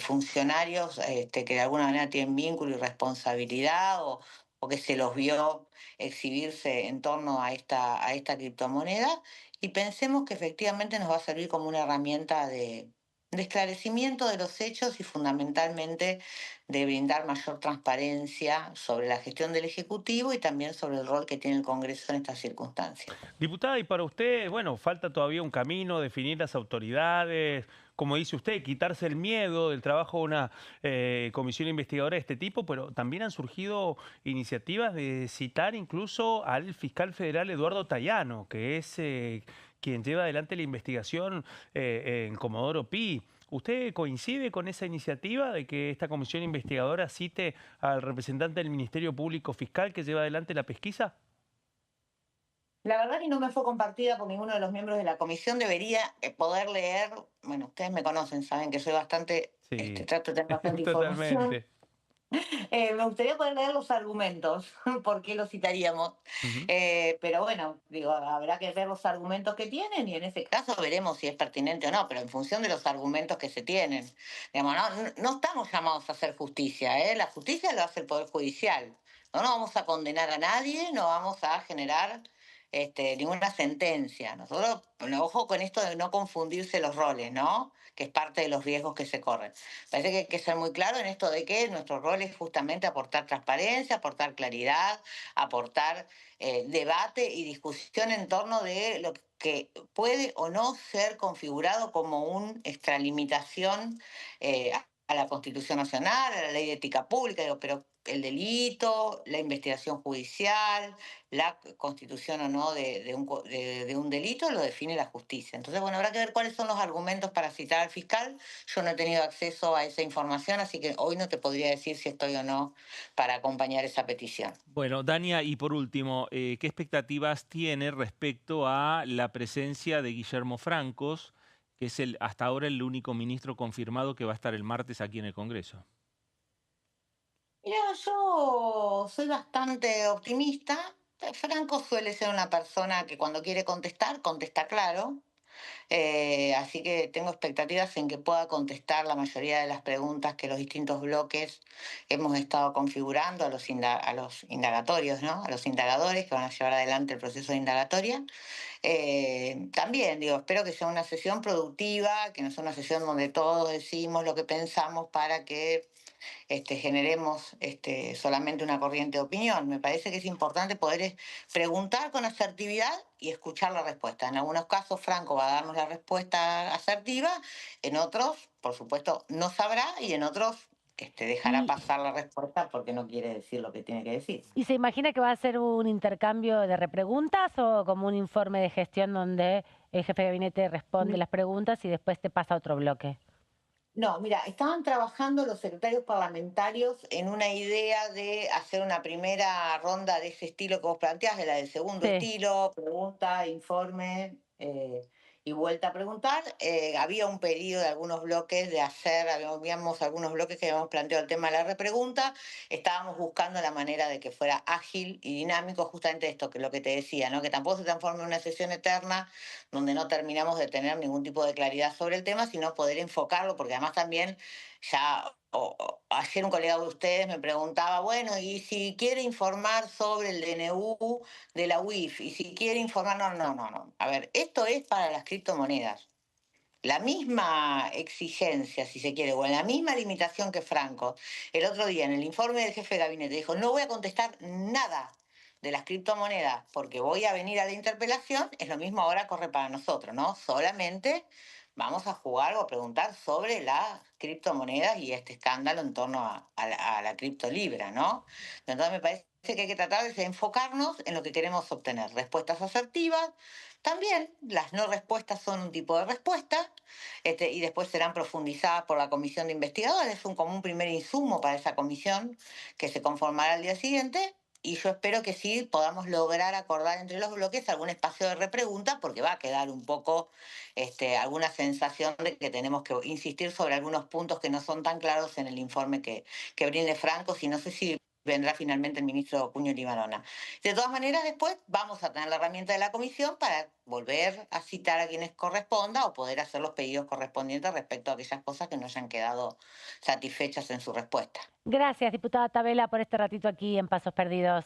funcionarios que de alguna manera tienen vínculo y responsabilidad o que se los vio exhibirse en torno a esta criptomoneda, y pensemos que efectivamente nos va a servir como una herramienta de esclarecimiento de los hechos y fundamentalmente de brindar mayor transparencia sobre la gestión del Ejecutivo y también sobre el rol que tiene el Congreso en estas circunstancias. Diputada, y para usted, bueno, falta todavía un camino, definir las autoridades. como dice usted, quitarse el miedo del trabajo de una comisión investigadora de este tipo, pero también han surgido iniciativas de citar incluso al fiscal federal Eduardo Tayano, que es quien lleva adelante la investigación en Comodoro Pi. ¿Usted coincide con esa iniciativa de que esta comisión investigadora cite al representante del Ministerio Público Fiscal que lleva adelante la pesquisa? La verdad que no me fue compartida por ninguno de los miembros de la comisión. Debería poder leer, bueno, ustedes me conocen, saben que soy bastante, Sí, trato de tener bastante información. totalmente. Me gustaría poder leer los argumentos, por qué los citaríamos. Pero bueno, digo, habrá que ver los argumentos que tienen y en ese caso veremos si es pertinente o no, pero en función de los argumentos que se tienen. Digamos, no estamos llamados a hacer justicia, ¿eh? La justicia lo hace el Poder Judicial. No vamos a condenar a nadie, no vamos a generar ninguna sentencia. Nosotros, bueno, ojo con esto de no confundirse los roles, ¿no? Que es parte de los riesgos que se corren. Parece que hay que ser muy claro en esto de que nuestro rol es justamente aportar transparencia, aportar claridad, aportar debate y discusión en torno de lo que puede o no ser configurado como una extralimitación a la Constitución Nacional, a la Ley de Ética Pública, digo, pero el delito, la investigación judicial, la constitución o no de un delito lo define la justicia. Entonces, bueno, habrá que ver cuáles son los argumentos para citar al fiscal. Yo no he tenido acceso a esa información, así que hoy no te podría decir si estoy o no para acompañar esa petición. Bueno, Dania, y por último, ¿qué expectativas tiene respecto a la presencia de Guillermo Francos, que es hasta ahora el único ministro confirmado que va a estar el martes aquí en el Congreso? Mira, yo soy bastante optimista. Franco suele ser una persona que cuando quiere contestar, contesta claro. Así que tengo expectativas en que pueda contestar la mayoría de las preguntas que los distintos bloques hemos estado configurando a los indagatorios, ¿no? A los indagadores que van a llevar adelante el proceso de indagatoria. También, digo, espero que sea una sesión productiva, que no sea una sesión donde todos decimos lo que pensamos para que generemos solamente una corriente de opinión. Me parece que es importante poder preguntar con asertividad y escuchar la respuesta. En algunos casos Franco va a darnos la respuesta asertiva, en otros, por supuesto, no sabrá y en otros dejará pasar la respuesta porque no quiere decir lo que tiene que decir. ¿Y se imagina que va a ser un intercambio de repreguntas o como un informe de gestión donde el jefe de gabinete responde las preguntas y después te pasa a otro bloque? No, mira, estaban trabajando los secretarios parlamentarios en una idea de hacer una primera ronda de ese estilo que vos planteás, de la del segundo estilo, pregunta, informe y vuelta a preguntar. Había un pedido de algunos bloques de hacer, habíamos algunos bloques que habíamos planteado el tema de la repregunta, estábamos buscando la manera de que fuera ágil y dinámico, justamente esto, que es lo que te decía, ¿no? Que tampoco se transforme en una sesión eterna donde no terminamos de tener ningún tipo de claridad sobre el tema, sino poder enfocarlo, porque además también ya ayer un colega de ustedes me preguntaba, bueno, y si quiere informar sobre el DNU de la UIF, y si quiere informar, no. A ver, esto es para las criptomonedas. La misma exigencia, si se quiere, o la misma limitación que Franco, el otro día en el informe del jefe de gabinete dijo, no voy a contestar nada de las criptomonedas porque voy a venir a la interpelación, es lo mismo ahora corre para nosotros, ¿no? Solamente vamos a jugar o a preguntar sobre las criptomonedas y este escándalo en torno a la criptolibra, ¿no? Entonces me parece que hay que tratar de enfocarnos en lo que queremos obtener. Respuestas asertivas, también las no respuestas son un tipo de respuesta y después serán profundizadas por la comisión de investigadores. Es como un primer insumo para esa comisión que se conformará al día siguiente. Y yo espero que sí podamos lograr acordar entre los bloques algún espacio de repregunta, porque va a quedar un poco alguna sensación de que tenemos que insistir sobre algunos puntos que no son tan claros en el informe que brinde Franco, y no sé si vendrá finalmente el ministro Cuño Libarona. De todas maneras, después vamos a tener la herramienta de la comisión para volver a citar a quienes corresponda o poder hacer los pedidos correspondientes respecto a aquellas cosas que no hayan quedado satisfechas en su respuesta. Gracias, diputada Tabela, por este ratito aquí en Pasos Perdidos.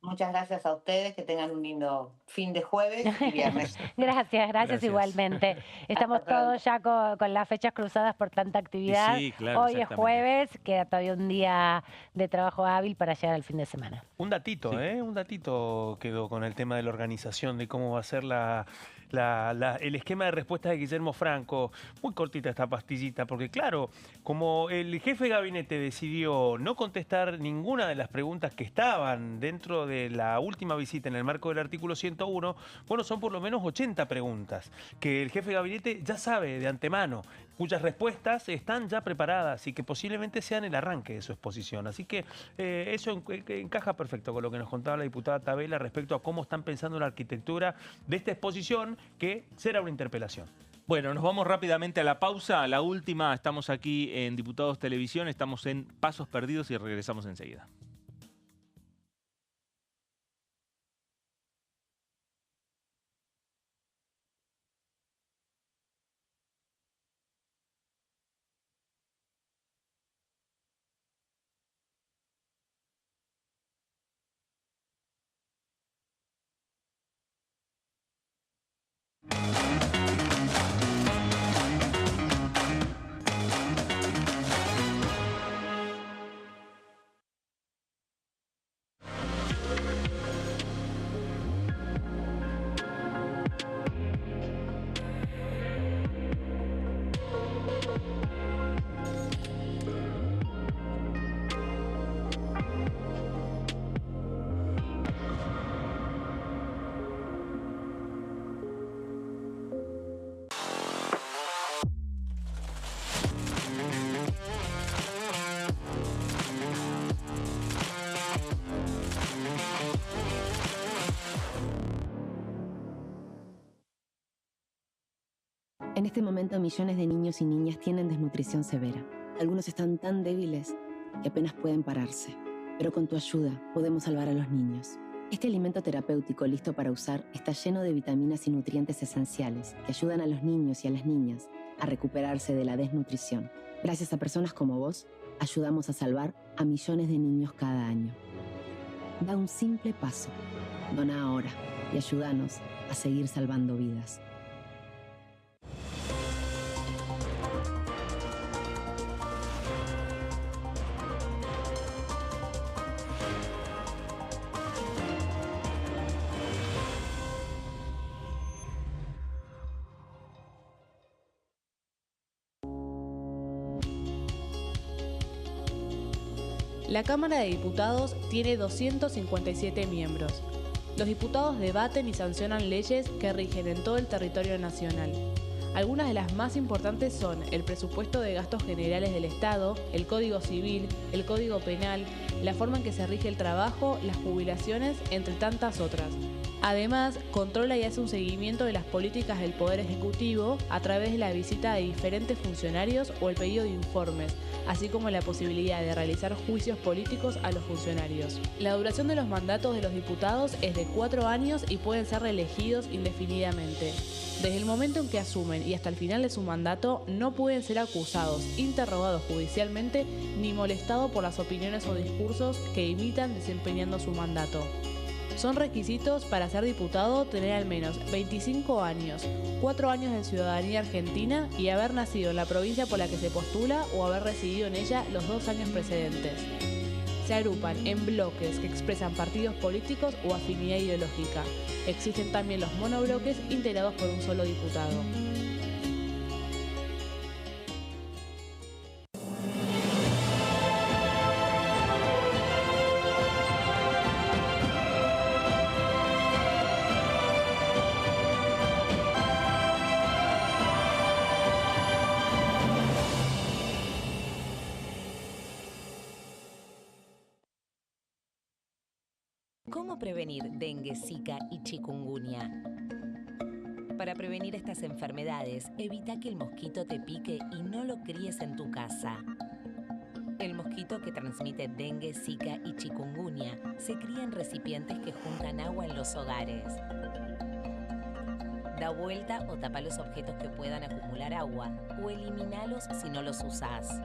Muchas gracias a ustedes, que tengan un lindo fin. fin de jueves y viernes. Gracias igualmente. Estamos todos ya con las fechas cruzadas por tanta actividad. Sí, claro, hoy es jueves, queda todavía un día de trabajo hábil para llegar al fin de semana. Un datito, un datito quedó con el tema de la organización, de cómo va a ser el esquema de respuestas de Guillermo Franco. Muy cortita esta pastillita, porque claro, como el jefe de gabinete decidió no contestar ninguna de las preguntas que estaban dentro de la última visita en el marco del artículo 101, bueno, son por lo menos 80 preguntas que el jefe de gabinete ya sabe de antemano, cuyas respuestas están ya preparadas y que posiblemente sean el arranque de su exposición. Así que eso encaja perfecto con lo que nos contaba la diputada Tabela respecto a cómo están pensando la arquitectura de esta exposición, que será una interpelación. Bueno, nos vamos rápidamente a la pausa, la última. Estamos aquí en Diputados Televisión, estamos en Pasos Perdidos y regresamos enseguida. En este momento, millones de niños y niñas tienen desnutrición severa. Algunos están tan débiles que apenas pueden pararse. Pero con tu ayuda podemos salvar a los niños. Este alimento terapéutico listo para usar está lleno de vitaminas y nutrientes esenciales que ayudan a los niños y a las niñas a recuperarse de la desnutrición. Gracias a personas como vos, ayudamos a salvar a millones de niños cada año. Da un simple paso. Dona ahora y ayúdanos a seguir salvando vidas. La Cámara de Diputados tiene 257 miembros. Los diputados debaten y sancionan leyes que rigen en todo el territorio nacional. Algunas de las más importantes son el presupuesto de gastos generales del Estado, el Código Civil, el Código Penal, la forma en que se rige el trabajo, las jubilaciones, entre tantas otras. Además, controla y hace un seguimiento de las políticas del Poder Ejecutivo a través de la visita de diferentes funcionarios o el pedido de informes, así como la posibilidad de realizar juicios políticos a los funcionarios. La duración de los mandatos de los diputados es de 4 años y pueden ser reelegidos indefinidamente. Desde el momento en que asumen y hasta el final de su mandato, no pueden ser acusados, interrogados judicialmente, ni molestados por las opiniones o discursos que imitan desempeñando su mandato. Son requisitos para ser diputado tener al menos 25 años, 4 años de ciudadanía argentina y haber nacido en la provincia por la que se postula o haber residido en ella los 2 años precedentes. Se agrupan en bloques que expresan partidos políticos o afinidad ideológica. Existen también los monobloques integrados por un solo diputado. ¿Cómo prevenir dengue, zika y chikungunya? Para prevenir estas enfermedades, evita que el mosquito te pique y no lo críes en tu casa. El mosquito que transmite dengue, zika y chikungunya se cría en recipientes que juntan agua en los hogares. Da vuelta o tapa los objetos que puedan acumular agua o eliminalos si no los usás.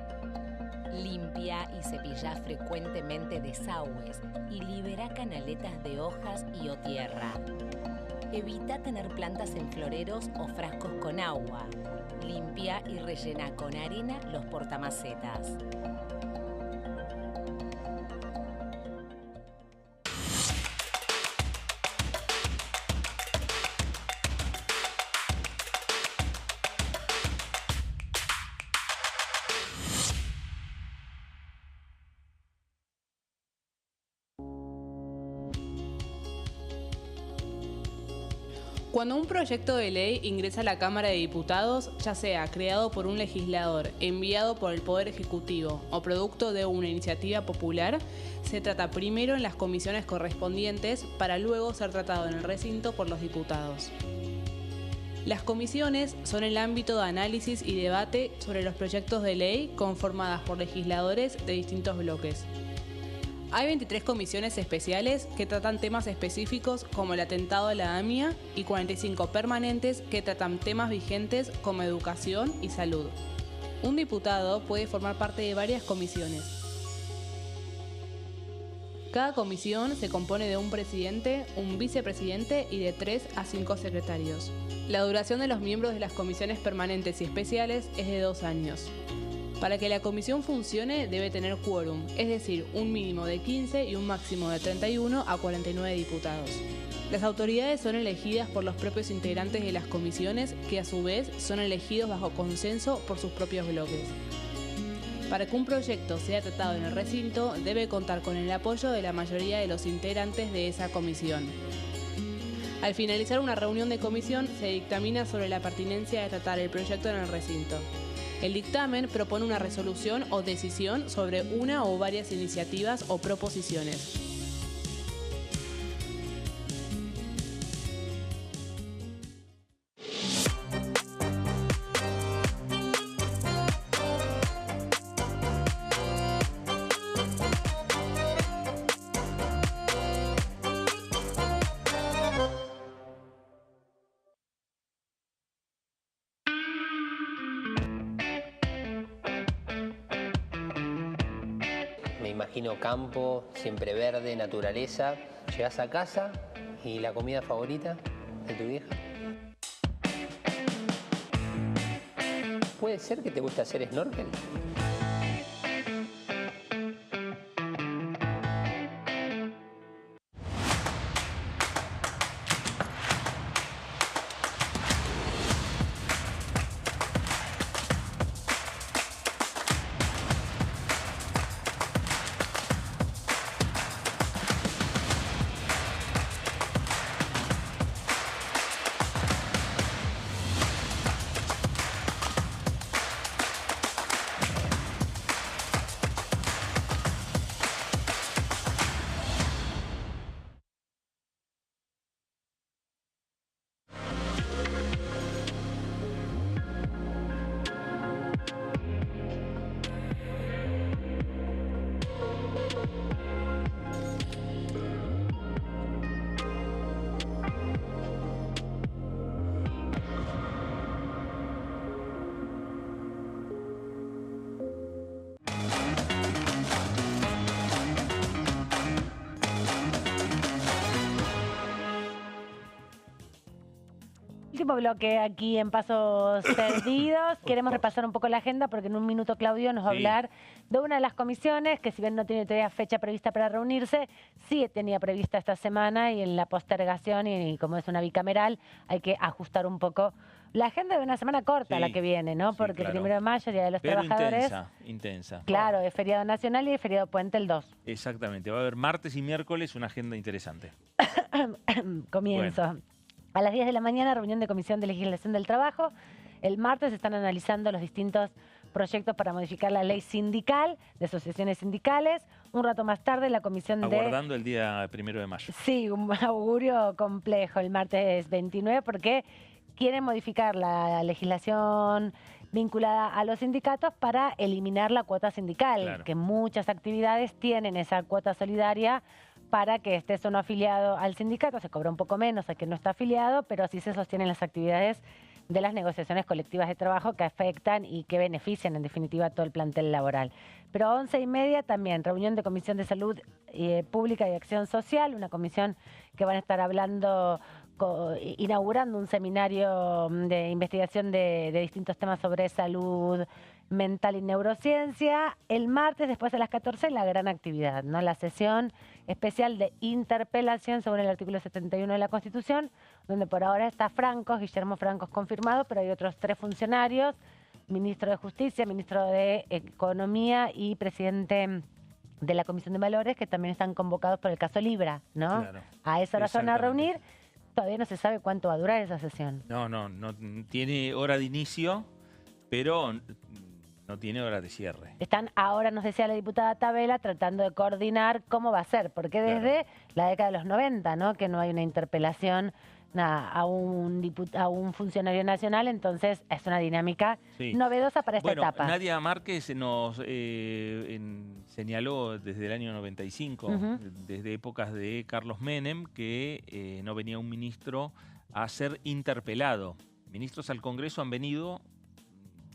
Limpia y cepilla frecuentemente desagües y libera canaletas de hojas y o tierra. Evita tener plantas en floreros o frascos con agua. Limpia y rellena con arena los portamacetas. Cuando un proyecto de ley ingresa a la Cámara de Diputados, ya sea creado por un legislador, enviado por el Poder Ejecutivo o producto de una iniciativa popular, se trata primero en las comisiones correspondientes para luego ser tratado en el recinto por los diputados. Las comisiones son el ámbito de análisis y debate sobre los proyectos de ley conformadas por legisladores de distintos bloques. Hay 23 comisiones especiales que tratan temas específicos como el atentado a la AMIA y 45 permanentes que tratan temas vigentes como educación y salud. Un diputado puede formar parte de varias comisiones. Cada comisión se compone de un presidente, un vicepresidente y de 3 a 5 secretarios. La duración de los miembros de las comisiones permanentes y especiales es de 2 años. Para que la comisión funcione debe tener quórum, es decir, un mínimo de 15 y un máximo de 31 a 49 diputados. Las autoridades son elegidas por los propios integrantes de las comisiones, que a su vez son elegidos bajo consenso por sus propios bloques. Para que un proyecto sea tratado en el recinto, debe contar con el apoyo de la mayoría de los integrantes de esa comisión. Al finalizar una reunión de comisión, se dictamina sobre la pertinencia de tratar el proyecto en el recinto. El dictamen propone una resolución o decisión sobre una o varias iniciativas o proposiciones. Me imagino campo, siempre verde, naturaleza. Llegás a casa y la comida favorita de tu vieja. ¿Puede ser que te guste hacer snorkel? Último bloque aquí en Pasos Perdidos. Queremos repasar un poco la agenda porque en un minuto Claudio nos va a hablar de una de las comisiones que, si bien no tiene todavía fecha prevista para reunirse, sí tenía prevista esta semana, y en la postergación y como es una bicameral hay que ajustar un poco la agenda de una semana corta, la que viene, ¿no? Porque el 1 de mayo, Día de los Trabajadores. Intensa. Claro, es feriado nacional y es feriado puente el 2. Exactamente. Va a haber martes y miércoles una agenda interesante. Comienzo. Bueno. A las 10 de la mañana, reunión de Comisión de Legislación del Trabajo. El martes están analizando los distintos proyectos para modificar la ley sindical, de asociaciones sindicales. Un rato más tarde, la comisión Aguardando el día 1 de mayo. Sí, un augurio complejo el martes 29, porque quieren modificar la legislación vinculada a los sindicatos para eliminar la cuota sindical, que muchas actividades tienen esa cuota solidaria para que estés o no afiliado al sindicato. Se cobra un poco menos a quien no está afiliado, pero así se sostienen las actividades de las negociaciones colectivas de trabajo que afectan y que benefician en definitiva a todo el plantel laboral. Pero a 11:30 también, reunión de Comisión de Salud Pública y Acción Social, una comisión que van a estar hablando inaugurando un seminario de investigación de distintos temas sobre salud mental y neurociencia. El martes, después de las 14, la gran actividad, ¿no? La sesión especial de interpelación sobre el artículo 71 de la Constitución, donde por ahora está Francos, Guillermo Francos confirmado, pero hay otros 3 funcionarios, ministro de Justicia, ministro de Economía y presidente de la Comisión de Valores, que también están convocados por el caso Libra, ¿no? Claro. A esa hora se van a reunir. Todavía no se sabe cuánto va a durar esa sesión. No tiene hora de inicio, pero no tiene hora de cierre. Están ahora, nos decía la diputada Tabela, tratando de coordinar cómo va a ser, porque desde la década de los 90, ¿no? Que no hay una interpelación a un funcionario nacional, entonces es una dinámica novedosa para esta etapa. Nadia Márquez nos señaló desde el año 95, desde épocas de Carlos Menem, que no venía un ministro a ser interpelado. Ministros al Congreso han venido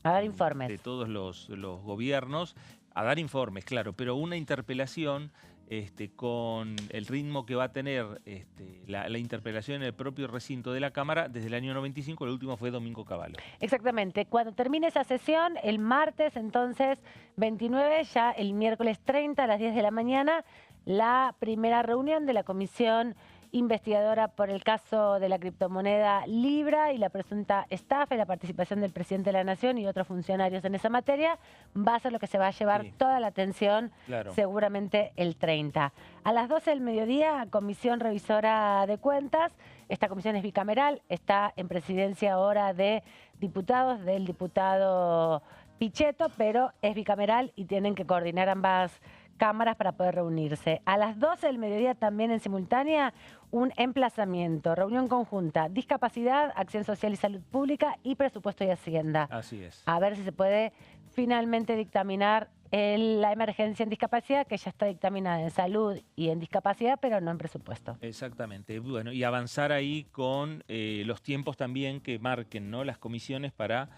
a dar informes de todos los gobiernos, a dar informes, claro, pero una interpelación con el ritmo que va a tener la interpelación en el propio recinto de la Cámara desde el año 95, el último fue Domingo Cavallo. Exactamente. Cuando termine esa sesión, el martes, entonces, 29, ya el miércoles 30 a las 10 de la mañana, la primera reunión de la Comisión Investigadora por el caso de la criptomoneda Libra y la presunta estafa y la participación del presidente de la Nación y otros funcionarios en esa materia, va a ser lo que se va a llevar toda la atención, seguramente el 30. A las 12 del mediodía, Comisión Revisora de Cuentas. Esta comisión es bicameral, está en presidencia ahora de diputados, del diputado Pichetto, pero es bicameral y tienen que coordinar ambas cámaras para poder reunirse. A las 12 del mediodía también en simultánea un emplazamiento, reunión conjunta, discapacidad, acción social y salud pública y presupuesto y hacienda. Así es. A ver si se puede finalmente dictaminar la emergencia en discapacidad, que ya está dictaminada en salud y en discapacidad, pero no en presupuesto. Exactamente. Bueno, y avanzar ahí con los tiempos también que marquen, ¿no? Las comisiones para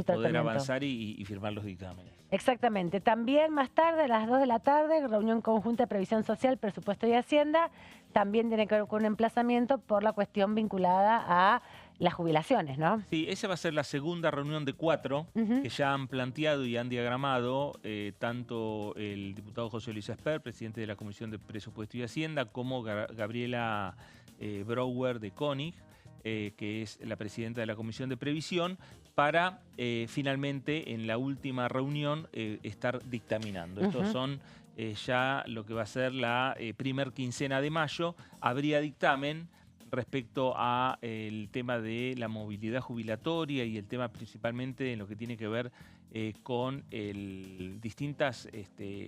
poder avanzar y firmar los dictámenes. Exactamente. También más tarde, a las 2 de la tarde, reunión conjunta de Previsión Social, Presupuesto y Hacienda. También tiene que ver con un emplazamiento por la cuestión vinculada a las jubilaciones, ¿no? Sí, esa va a ser la segunda reunión de 4 que ya han planteado y han diagramado tanto el diputado José Luis Esper, presidente de la Comisión de Presupuesto y Hacienda, como Gabriela Brouwer de CONIG, que es la presidenta de la Comisión de Previsión, para finalmente en la última reunión estar dictaminando. Estos son ya lo que va a ser la primer quincena de mayo. Habría dictamen respecto a el tema de la movilidad jubilatoria y el tema principalmente en lo que tiene que ver con distintas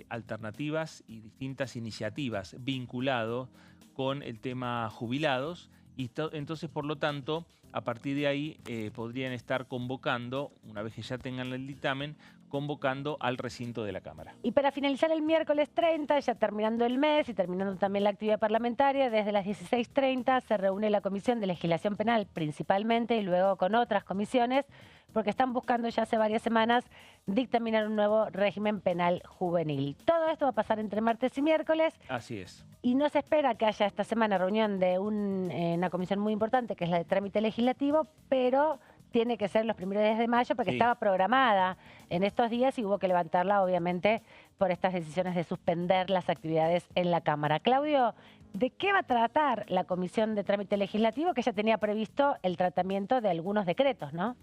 alternativas y distintas iniciativas vinculadas con el tema jubilados. Y entonces, por lo tanto, a partir de ahí podrían estar convocando, una vez que ya tengan el dictamen, convocando al recinto de la Cámara. Y para finalizar el miércoles 30, ya terminando el mes y terminando también la actividad parlamentaria, desde las 16:30 se reúne la Comisión de Legislación Penal principalmente y luego con otras comisiones, porque están buscando ya hace varias semanas dictaminar un nuevo régimen penal juvenil. Todo esto va a pasar entre martes y miércoles. Así es. Y no se espera que haya esta semana reunión de una comisión muy importante, que es la de trámite legislativo, pero tiene que ser los primeros días de mayo porque estaba programada en estos días y hubo que levantarla, obviamente, por estas decisiones de suspender las actividades en la Cámara. Claudio, ¿de qué va a tratar la Comisión de Trámite Legislativo, que ya tenía previsto el tratamiento de algunos decretos, ¿no?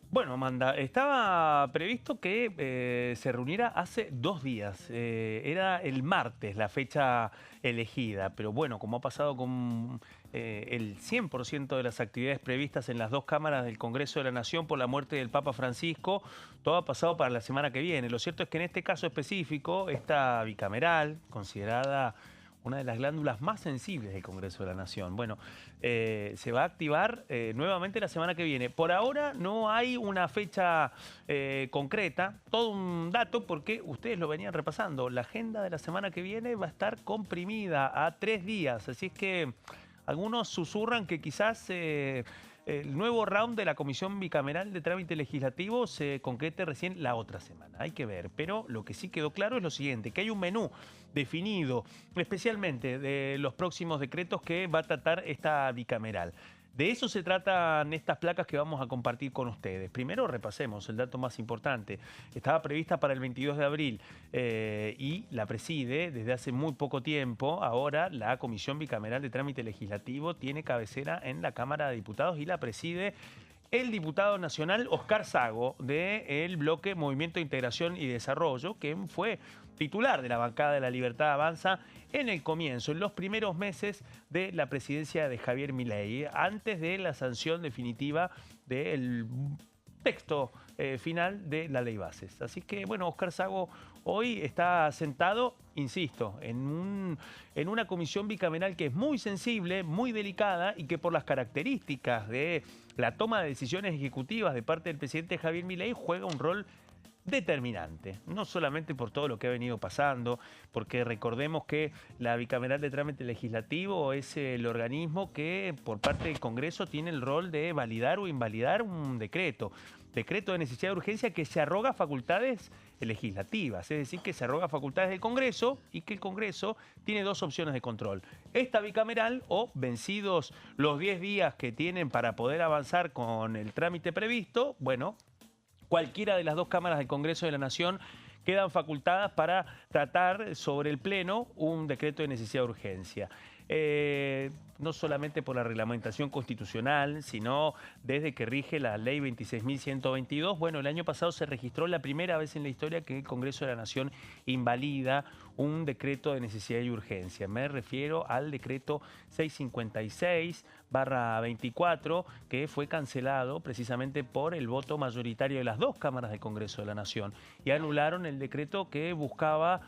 Bueno, Amanda, estaba previsto que se reuniera hace 2 días. Era el martes la fecha elegida, pero bueno, como ha pasado con el 100% de las actividades previstas en las 2 cámaras del Congreso de la Nación por la muerte del Papa Francisco, todo ha pasado para la semana que viene. Lo cierto es que en este caso específico, esta bicameral, considerada una de las glándulas más sensibles del Congreso de la Nación. Bueno, se va a activar nuevamente la semana que viene. Por ahora no hay una fecha concreta, todo un dato porque ustedes lo venían repasando. La agenda de la semana que viene va a estar comprimida a 3 días, así es que algunos susurran que quizás el nuevo round de la Comisión Bicameral de Trámite Legislativo se concrete recién la otra semana. Hay que ver, pero lo que sí quedó claro es lo siguiente, que hay un menú definido, especialmente de los próximos decretos que va a tratar esta bicameral. De eso se tratan estas placas que vamos a compartir con ustedes. Primero repasemos el dato más importante. Estaba prevista para el 22 de abril y la preside desde hace muy poco tiempo. Ahora la Comisión Bicameral de Trámite Legislativo tiene cabecera en la Cámara de Diputados y la preside el diputado nacional Oscar Sago del bloque Movimiento de Integración y Desarrollo, que fue titular de la bancada de La Libertad Avanza en el comienzo, en los primeros meses de la presidencia de Javier Milei, antes de la sanción definitiva del texto final de la ley bases. Así que, bueno, Oscar Sago hoy está sentado, insisto, en una comisión bicameral que es muy sensible, muy delicada y que por las características de la toma de decisiones ejecutivas de parte del presidente Javier Milei juega un rol determinante, no solamente por todo lo que ha venido pasando, porque recordemos que la Bicameral de Trámite Legislativo es el organismo que por parte del Congreso tiene el rol de validar o invalidar un decreto de necesidad de urgencia que se arroga facultades legislativas, es decir, que se arroga facultades del Congreso y que el Congreso tiene dos opciones de control. Esta bicameral o vencidos los 10 días que tienen para poder avanzar con el trámite previsto, bueno, cualquiera de las dos cámaras del Congreso de la Nación quedan facultadas para tratar sobre el Pleno un decreto de necesidad de urgencia. No solamente por la reglamentación constitucional, sino desde que rige la ley 26.122. Bueno, el año pasado se registró la primera vez en la historia que el Congreso de la Nación invalida un decreto de necesidad y urgencia. Me refiero al decreto 656/24, que fue cancelado precisamente por el voto mayoritario de las dos cámaras del Congreso de la Nación. Y anularon el decreto que buscaba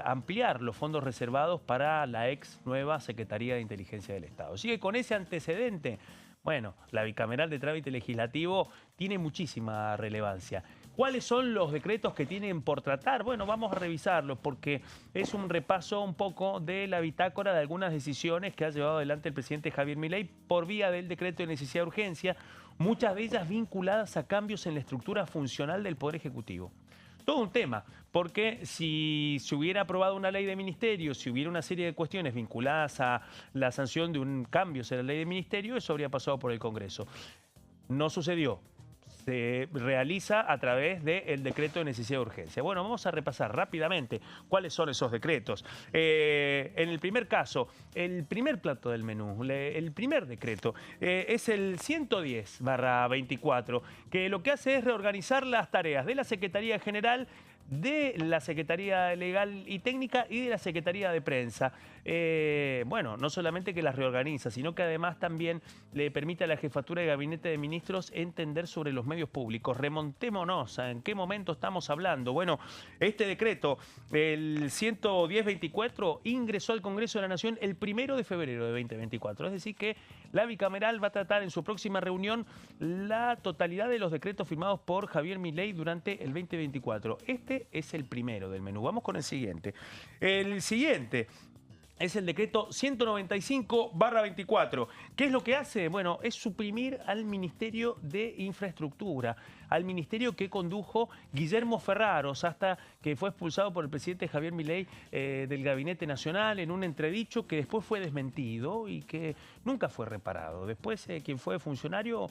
ampliar los fondos reservados para la ex nueva Secretaría de Inteligencia del Estado. Así que con ese antecedente, bueno, la Bicameral de Trámite Legislativo tiene muchísima relevancia. ¿Cuáles son los decretos que tienen por tratar? Bueno, vamos a revisarlos porque es un repaso un poco de la bitácora de algunas decisiones que ha llevado adelante el presidente Javier Milei por vía del decreto de necesidad de urgencia, muchas de ellas vinculadas a cambios en la estructura funcional del Poder Ejecutivo. Todo un tema, porque si se hubiera aprobado una ley de ministerios, si hubiera una serie de cuestiones vinculadas a la sanción de un cambio en la ley de ministerio, eso habría pasado por el Congreso. No sucedió. Se realiza a través del decreto de necesidad de urgencia. Bueno, vamos a repasar rápidamente cuáles son esos decretos. En el primer caso, el primer plato del menú, el primer decreto, es el 110/24, que lo que hace es reorganizar las tareas de la Secretaría General, de la Secretaría Legal y Técnica y de la Secretaría de Prensa. Bueno, no solamente que las reorganiza, sino que además también le permite a la Jefatura de Gabinete de Ministros entender sobre los medios públicos. Remontémonos a en qué momento estamos hablando. Bueno, este decreto, el 110/24, ingresó al Congreso de la Nación el 1 de febrero de 2024. Es decir que la bicameral va a tratar en su próxima reunión la totalidad de los decretos firmados por Javier Milei durante el 2024. Este es el primero del menú. Vamos con el siguiente. El siguiente es el decreto 195/24. ¿Qué es lo que hace? Bueno, es suprimir al Ministerio de Infraestructura, al ministerio que condujo Guillermo Ferraros, hasta que fue expulsado por el presidente Javier Milei del Gabinete Nacional en un entredicho que después fue desmentido y que nunca fue reparado. Después quien fue funcionario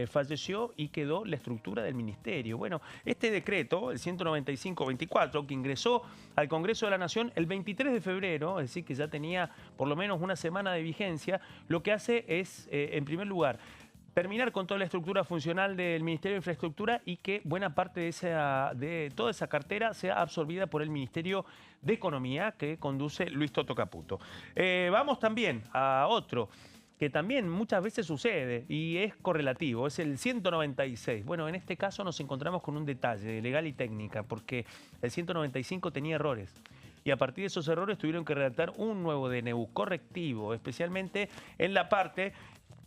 falleció y quedó la estructura del ministerio. Bueno, este decreto, el 195/24, que ingresó al Congreso de la Nación el 23 de febrero, es decir, que ya tenía por lo menos una semana de vigencia, lo que hace es, en primer lugar, terminar con toda la estructura funcional del Ministerio de Infraestructura y que buena parte de toda esa cartera sea absorbida por el Ministerio de Economía que conduce Luis Toto Caputo. Vamos también a otro que también muchas veces sucede y es correlativo, es el 196. Bueno, en este caso nos encontramos con un detalle legal y técnica, porque el 195 tenía errores. Y a partir de esos errores tuvieron que redactar un nuevo DNU correctivo, especialmente en la parte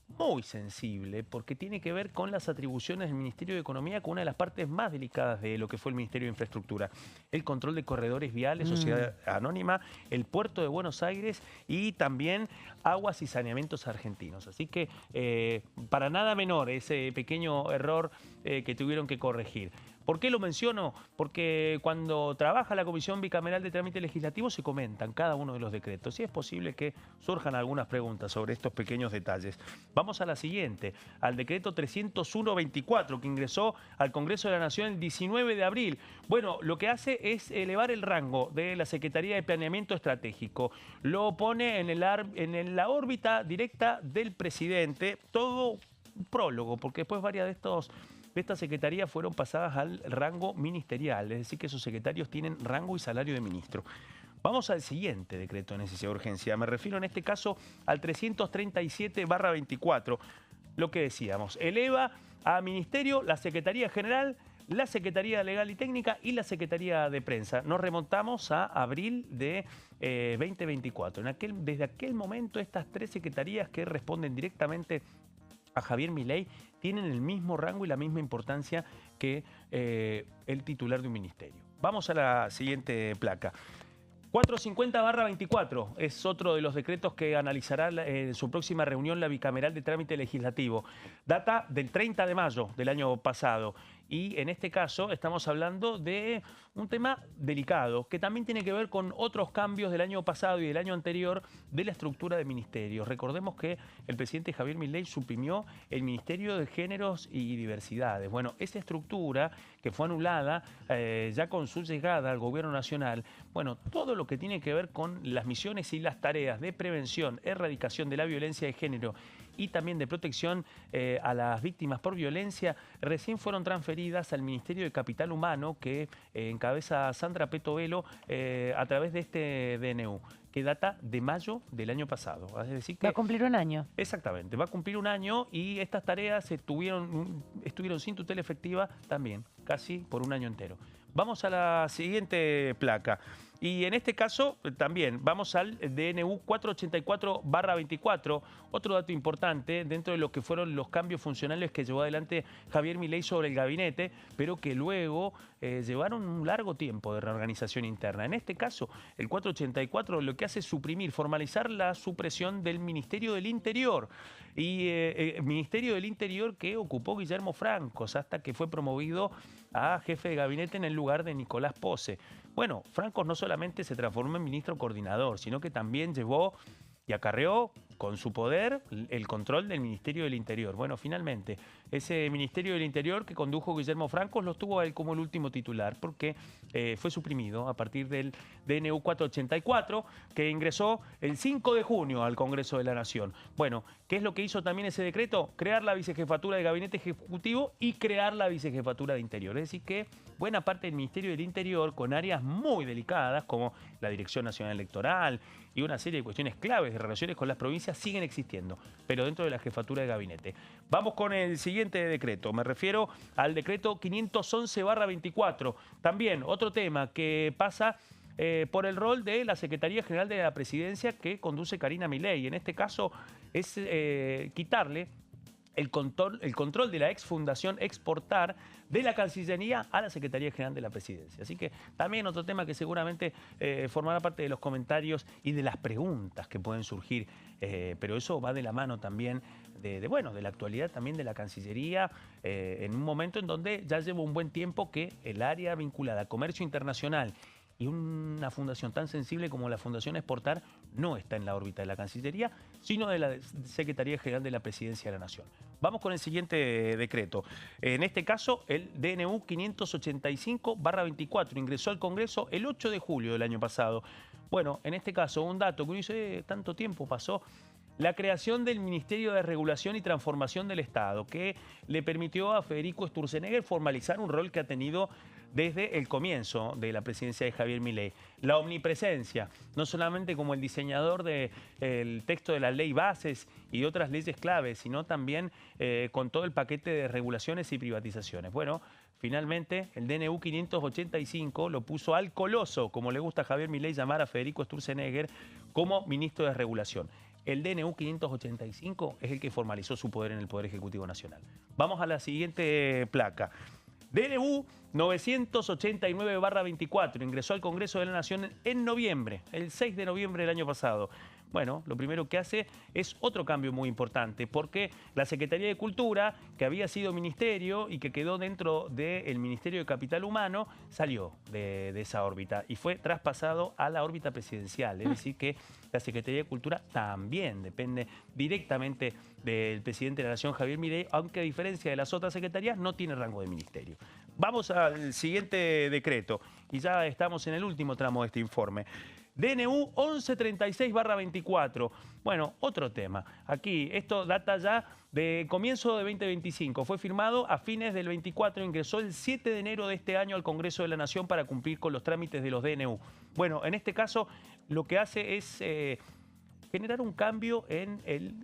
muy sensible porque tiene que ver con las atribuciones del Ministerio de Economía con una de las partes más delicadas de lo que fue el Ministerio de Infraestructura. El control de corredores viales, Sociedad Anónima, el Puerto de Buenos Aires y también Aguas y Saneamientos Argentinos. Así que para nada menor ese pequeño error que tuvieron que corregir. ¿Por qué lo menciono? Porque cuando trabaja la Comisión Bicameral de Trámite Legislativo se comentan cada uno de los decretos y es posible que surjan algunas preguntas sobre estos pequeños detalles. Vamos a la siguiente, al decreto 301-24 que ingresó al Congreso de la Nación el 19 de abril. Bueno, lo que hace es elevar el rango de la Secretaría de Planeamiento Estratégico. Lo pone en la órbita directa del presidente, todo un prólogo, porque después varias de estas secretarías fueron pasadas al rango ministerial, es decir que esos secretarios tienen rango y salario de ministro. Vamos al siguiente decreto de necesidad de urgencia, me refiero en este caso al 337-24, lo que decíamos, eleva a ministerio la Secretaría General, la Secretaría Legal y Técnica y la Secretaría de Prensa. Nos remontamos a abril de 2024. Desde aquel momento estas tres secretarías que responden directamente a Javier Milei tienen el mismo rango y la misma importancia que el titular de un ministerio. Vamos a la siguiente placa. 450-24 es otro de los decretos que analizará en su próxima reunión la Bicameral de Trámite Legislativo. Data del 30 de mayo del año pasado. Y en este caso estamos hablando de un tema delicado que también tiene que ver con otros cambios del año pasado y del año anterior de la estructura de ministerios. Recordemos que el presidente Javier Milei suprimió el Ministerio de Géneros y Diversidades. Bueno, esa estructura que fue anulada ya con su llegada al gobierno nacional, bueno, todo lo que tiene que ver con las misiones y las tareas de prevención, erradicación de la violencia de género y también de protección a las víctimas por violencia, recién fueron transferidas al Ministerio de Capital Humano que encabeza Sandra Petovelo a través de este DNU, que data de mayo del año pasado. Es decir que va a cumplir un año. Exactamente, va a cumplir un año y estas tareas estuvieron sin tutela efectiva también, casi por un año entero. Vamos a la siguiente placa. Y en este caso también vamos al DNU 484-24, otro dato importante dentro de lo que fueron los cambios funcionales que llevó adelante Javier Milei sobre el gabinete, pero que luego llevaron un largo tiempo de reorganización interna. En este caso, el 484 lo que hace es suprimir, formalizar la supresión del Ministerio del Interior. Y el Ministerio del Interior que ocupó Guillermo Francos hasta que fue promovido a jefe de gabinete en el lugar de Nicolás Posse. Bueno, Francos no solamente se transformó en ministro coordinador, sino que también llevó y acarreó con su poder el control del Ministerio del Interior. Bueno, finalmente, ese Ministerio del Interior que condujo Guillermo Francos lo tuvo a él como el último titular porque fue suprimido a partir del DNU 484 que ingresó el 5 de junio al Congreso de la Nación. Bueno, ¿qué es lo que hizo también ese decreto? Crear la Vicejefatura de Gabinete Ejecutivo y crear la Vicejefatura de Interior. Es decir que buena parte del Ministerio del Interior con áreas muy delicadas como la Dirección Nacional Electoral y una serie de cuestiones claves de relaciones con las provincias siguen existiendo, pero dentro de la jefatura de gabinete. Vamos con el siguiente decreto, me refiero al decreto 511-24. También otro tema que pasa por el rol de la Secretaría General de la Presidencia que conduce Karina Milei. En este caso es quitarle el control de la exfundación Exportar de la Cancillería a la Secretaría General de la Presidencia. Así que también otro tema que seguramente formará parte de los comentarios y de las preguntas que pueden surgir, pero eso va de la mano también de la actualidad también de la Cancillería, en un momento en donde ya lleva un buen tiempo que el área vinculada a comercio internacional y una fundación tan sensible como la Fundación Exportar no está en la órbita de la Cancillería, sino de la Secretaría General de la Presidencia de la Nación. Vamos con el siguiente decreto. En este caso, el DNU 585-24 ingresó al Congreso el 8 de julio del año pasado. Bueno, en este caso, un dato que uno dice, tanto tiempo pasó, la creación del Ministerio de Regulación y Transformación del Estado, que le permitió a Federico Sturzenegger formalizar un rol que ha tenido desde el comienzo de la presidencia de Javier Milei. La omnipresencia, no solamente como el diseñador del texto de la ley bases y de otras leyes claves, sino también con todo el paquete de regulaciones y privatizaciones. Bueno, finalmente el DNU 585 lo puso al coloso, como le gusta a Javier Milei llamar a Federico Sturzenegger, como ministro de Regulación. El DNU 585 es el que formalizó su poder en el Poder Ejecutivo Nacional. Vamos a la siguiente placa. DNU 989/24 ingresó al Congreso de la Nación en noviembre, el 6 de noviembre del año pasado. Bueno, lo primero que hace es otro cambio muy importante, porque la Secretaría de Cultura, que había sido ministerio y que quedó dentro del Ministerio de Capital Humano, salió de esa órbita y fue traspasado a la órbita presidencial. Es decir, que la Secretaría de Cultura también depende directamente del presidente de la Nación, Javier Milei, aunque a diferencia de las otras secretarías no tiene rango de ministerio. Vamos al siguiente decreto y ya estamos en el último tramo de este informe. DNU 1136/24. Bueno, otro tema. Aquí, esto data ya de comienzo de 2025. Fue firmado a fines del 24, ingresó el 7 de enero de este año al Congreso de la Nación para cumplir con los trámites de los DNU. Bueno, en este caso, lo que hace es generar un cambio en el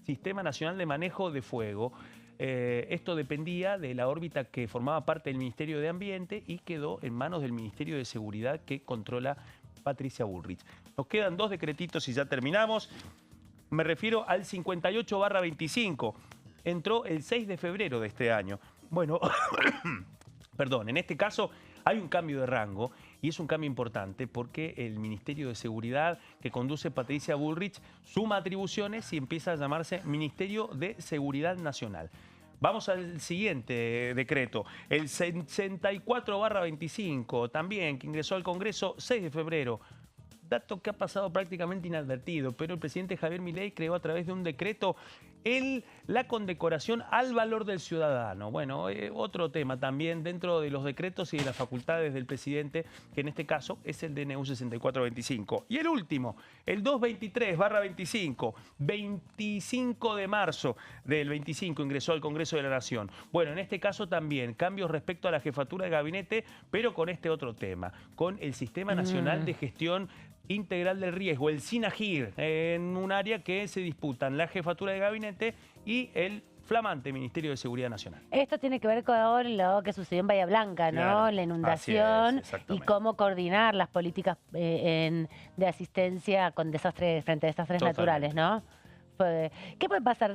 Sistema Nacional de Manejo de Fuego. Esto dependía de la órbita que formaba parte del Ministerio de Ambiente y quedó en manos del Ministerio de Seguridad que controla Patricia Bullrich. Nos quedan 2 decretitos y ya terminamos. Me refiero al 58/25. Entró el 6 de febrero de este año. Bueno, perdón, en este caso hay un cambio de rango y es un cambio importante porque el Ministerio de Seguridad que conduce Patricia Bullrich suma atribuciones y empieza a llamarse Ministerio de Seguridad Nacional. Vamos al siguiente decreto, el 64/25, también, que ingresó al Congreso 6 de febrero. Dato que ha pasado prácticamente inadvertido, pero el presidente Javier Milei creó a través de un decreto la condecoración al valor del ciudadano. Bueno, otro tema también dentro de los decretos y de las facultades del presidente, que en este caso es el DNU 64/25. Y el último, el 223/25, 25 de marzo del 25 ingresó al Congreso de la Nación. Bueno, en este caso también cambios respecto a la jefatura de gabinete, pero con este otro tema, con el Sistema Nacional de Gestión Integral del Riesgo, el SINAGIR, en un área que se disputan la jefatura de gabinete y el flamante Ministerio de Seguridad Nacional. Esto tiene que ver con lo que sucedió en Bahía Blanca, ¿no? Claro, la inundación y cómo coordinar las políticas de asistencia con desastres frente a desastres naturales, ¿no? ¿Qué puede pasar,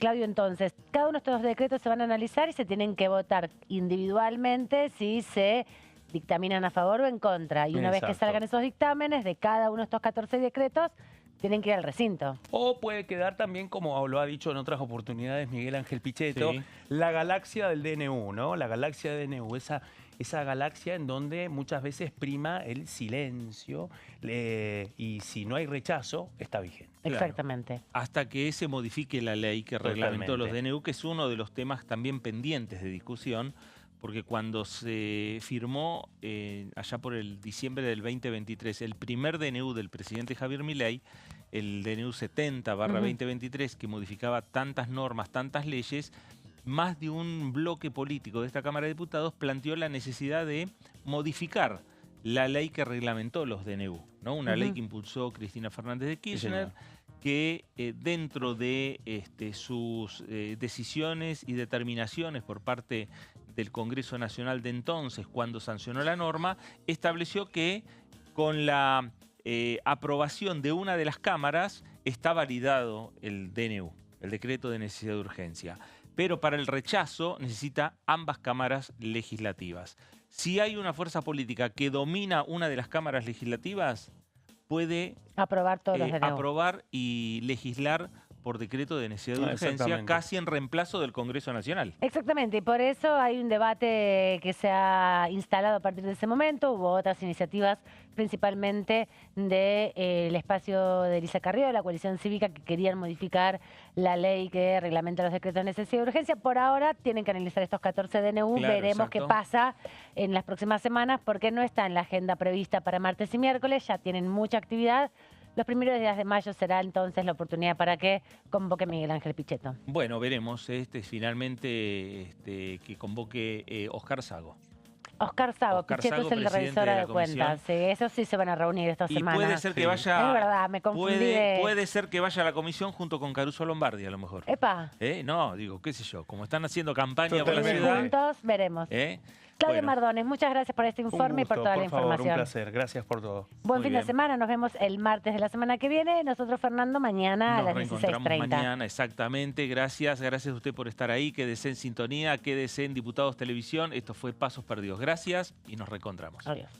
Claudio, entonces? Cada uno de estos decretos se van a analizar y se tienen que votar individualmente si se dictaminan a favor o en contra. Y una vez que salgan esos dictámenes de cada uno de estos 14 decretos, tienen que ir al recinto. O puede quedar también, como lo ha dicho en otras oportunidades Miguel Ángel Pichetto, la galaxia del DNU, ¿no? La galaxia del DNU, esa galaxia en donde muchas veces prima el silencio y si no hay rechazo, está vigente. Exactamente. Claro. Hasta que se modifique la ley que reglamentó los DNU, que es uno de los temas también pendientes de discusión, porque cuando se firmó allá por el diciembre del 2023 el primer DNU del presidente Javier Milei, el DNU 70/2023, que modificaba tantas normas, tantas leyes, más de un bloque político de esta Cámara de Diputados planteó la necesidad de modificar la ley que reglamentó los DNU, ¿no? Una ley que impulsó Cristina Fernández de Kirchner, que dentro de sus decisiones y determinaciones por parte del Congreso Nacional de entonces, cuando sancionó la norma, estableció que con la aprobación de una de las cámaras está validado el DNU, el decreto de necesidad de urgencia. Pero para el rechazo necesita ambas cámaras legislativas. Si hay una fuerza política que domina una de las cámaras legislativas, puede aprobar todos los DNU. Aprobar y legislar por decreto de necesidad de urgencia, casi en reemplazo del Congreso Nacional. Exactamente, y por eso hay un debate que se ha instalado a partir de ese momento. Hubo otras iniciativas, principalmente del espacio de Elisa Carrió, la coalición cívica, que querían modificar la ley que reglamenta los decretos de necesidad de urgencia. Por ahora tienen que analizar estos 14 DNU, veremos qué pasa en las próximas semanas, porque no está en la agenda prevista para martes y miércoles, ya tienen mucha actividad. Los primeros días de mayo será entonces la oportunidad para que convoque Miguel Ángel Pichetto. Bueno, veremos finalmente que convoque Oscar Sago. Oscar Sago, Pichetto es el revisor de cuentas. Sí, eso sí se van a reunir esta semana. Puede ser que vaya. Es verdad, me confundí. Puede ser que vaya a la comisión junto con Caruso Lombardi, a lo mejor. Epa. No, digo, qué sé yo, como están haciendo campaña por la ciudad. Juntos veremos. Claudia Mardones, muchas gracias por este informe y por toda la información. Un placer, gracias por todo. Buen fin de semana, nos vemos el martes de la semana que viene. Nosotros, Fernando, mañana a las 16:30. Mañana, exactamente. Gracias a usted por estar ahí. Quédese en sintonía, quédese en Diputados Televisión. Esto fue Pasos Perdidos. Gracias y nos reencontramos. Adiós.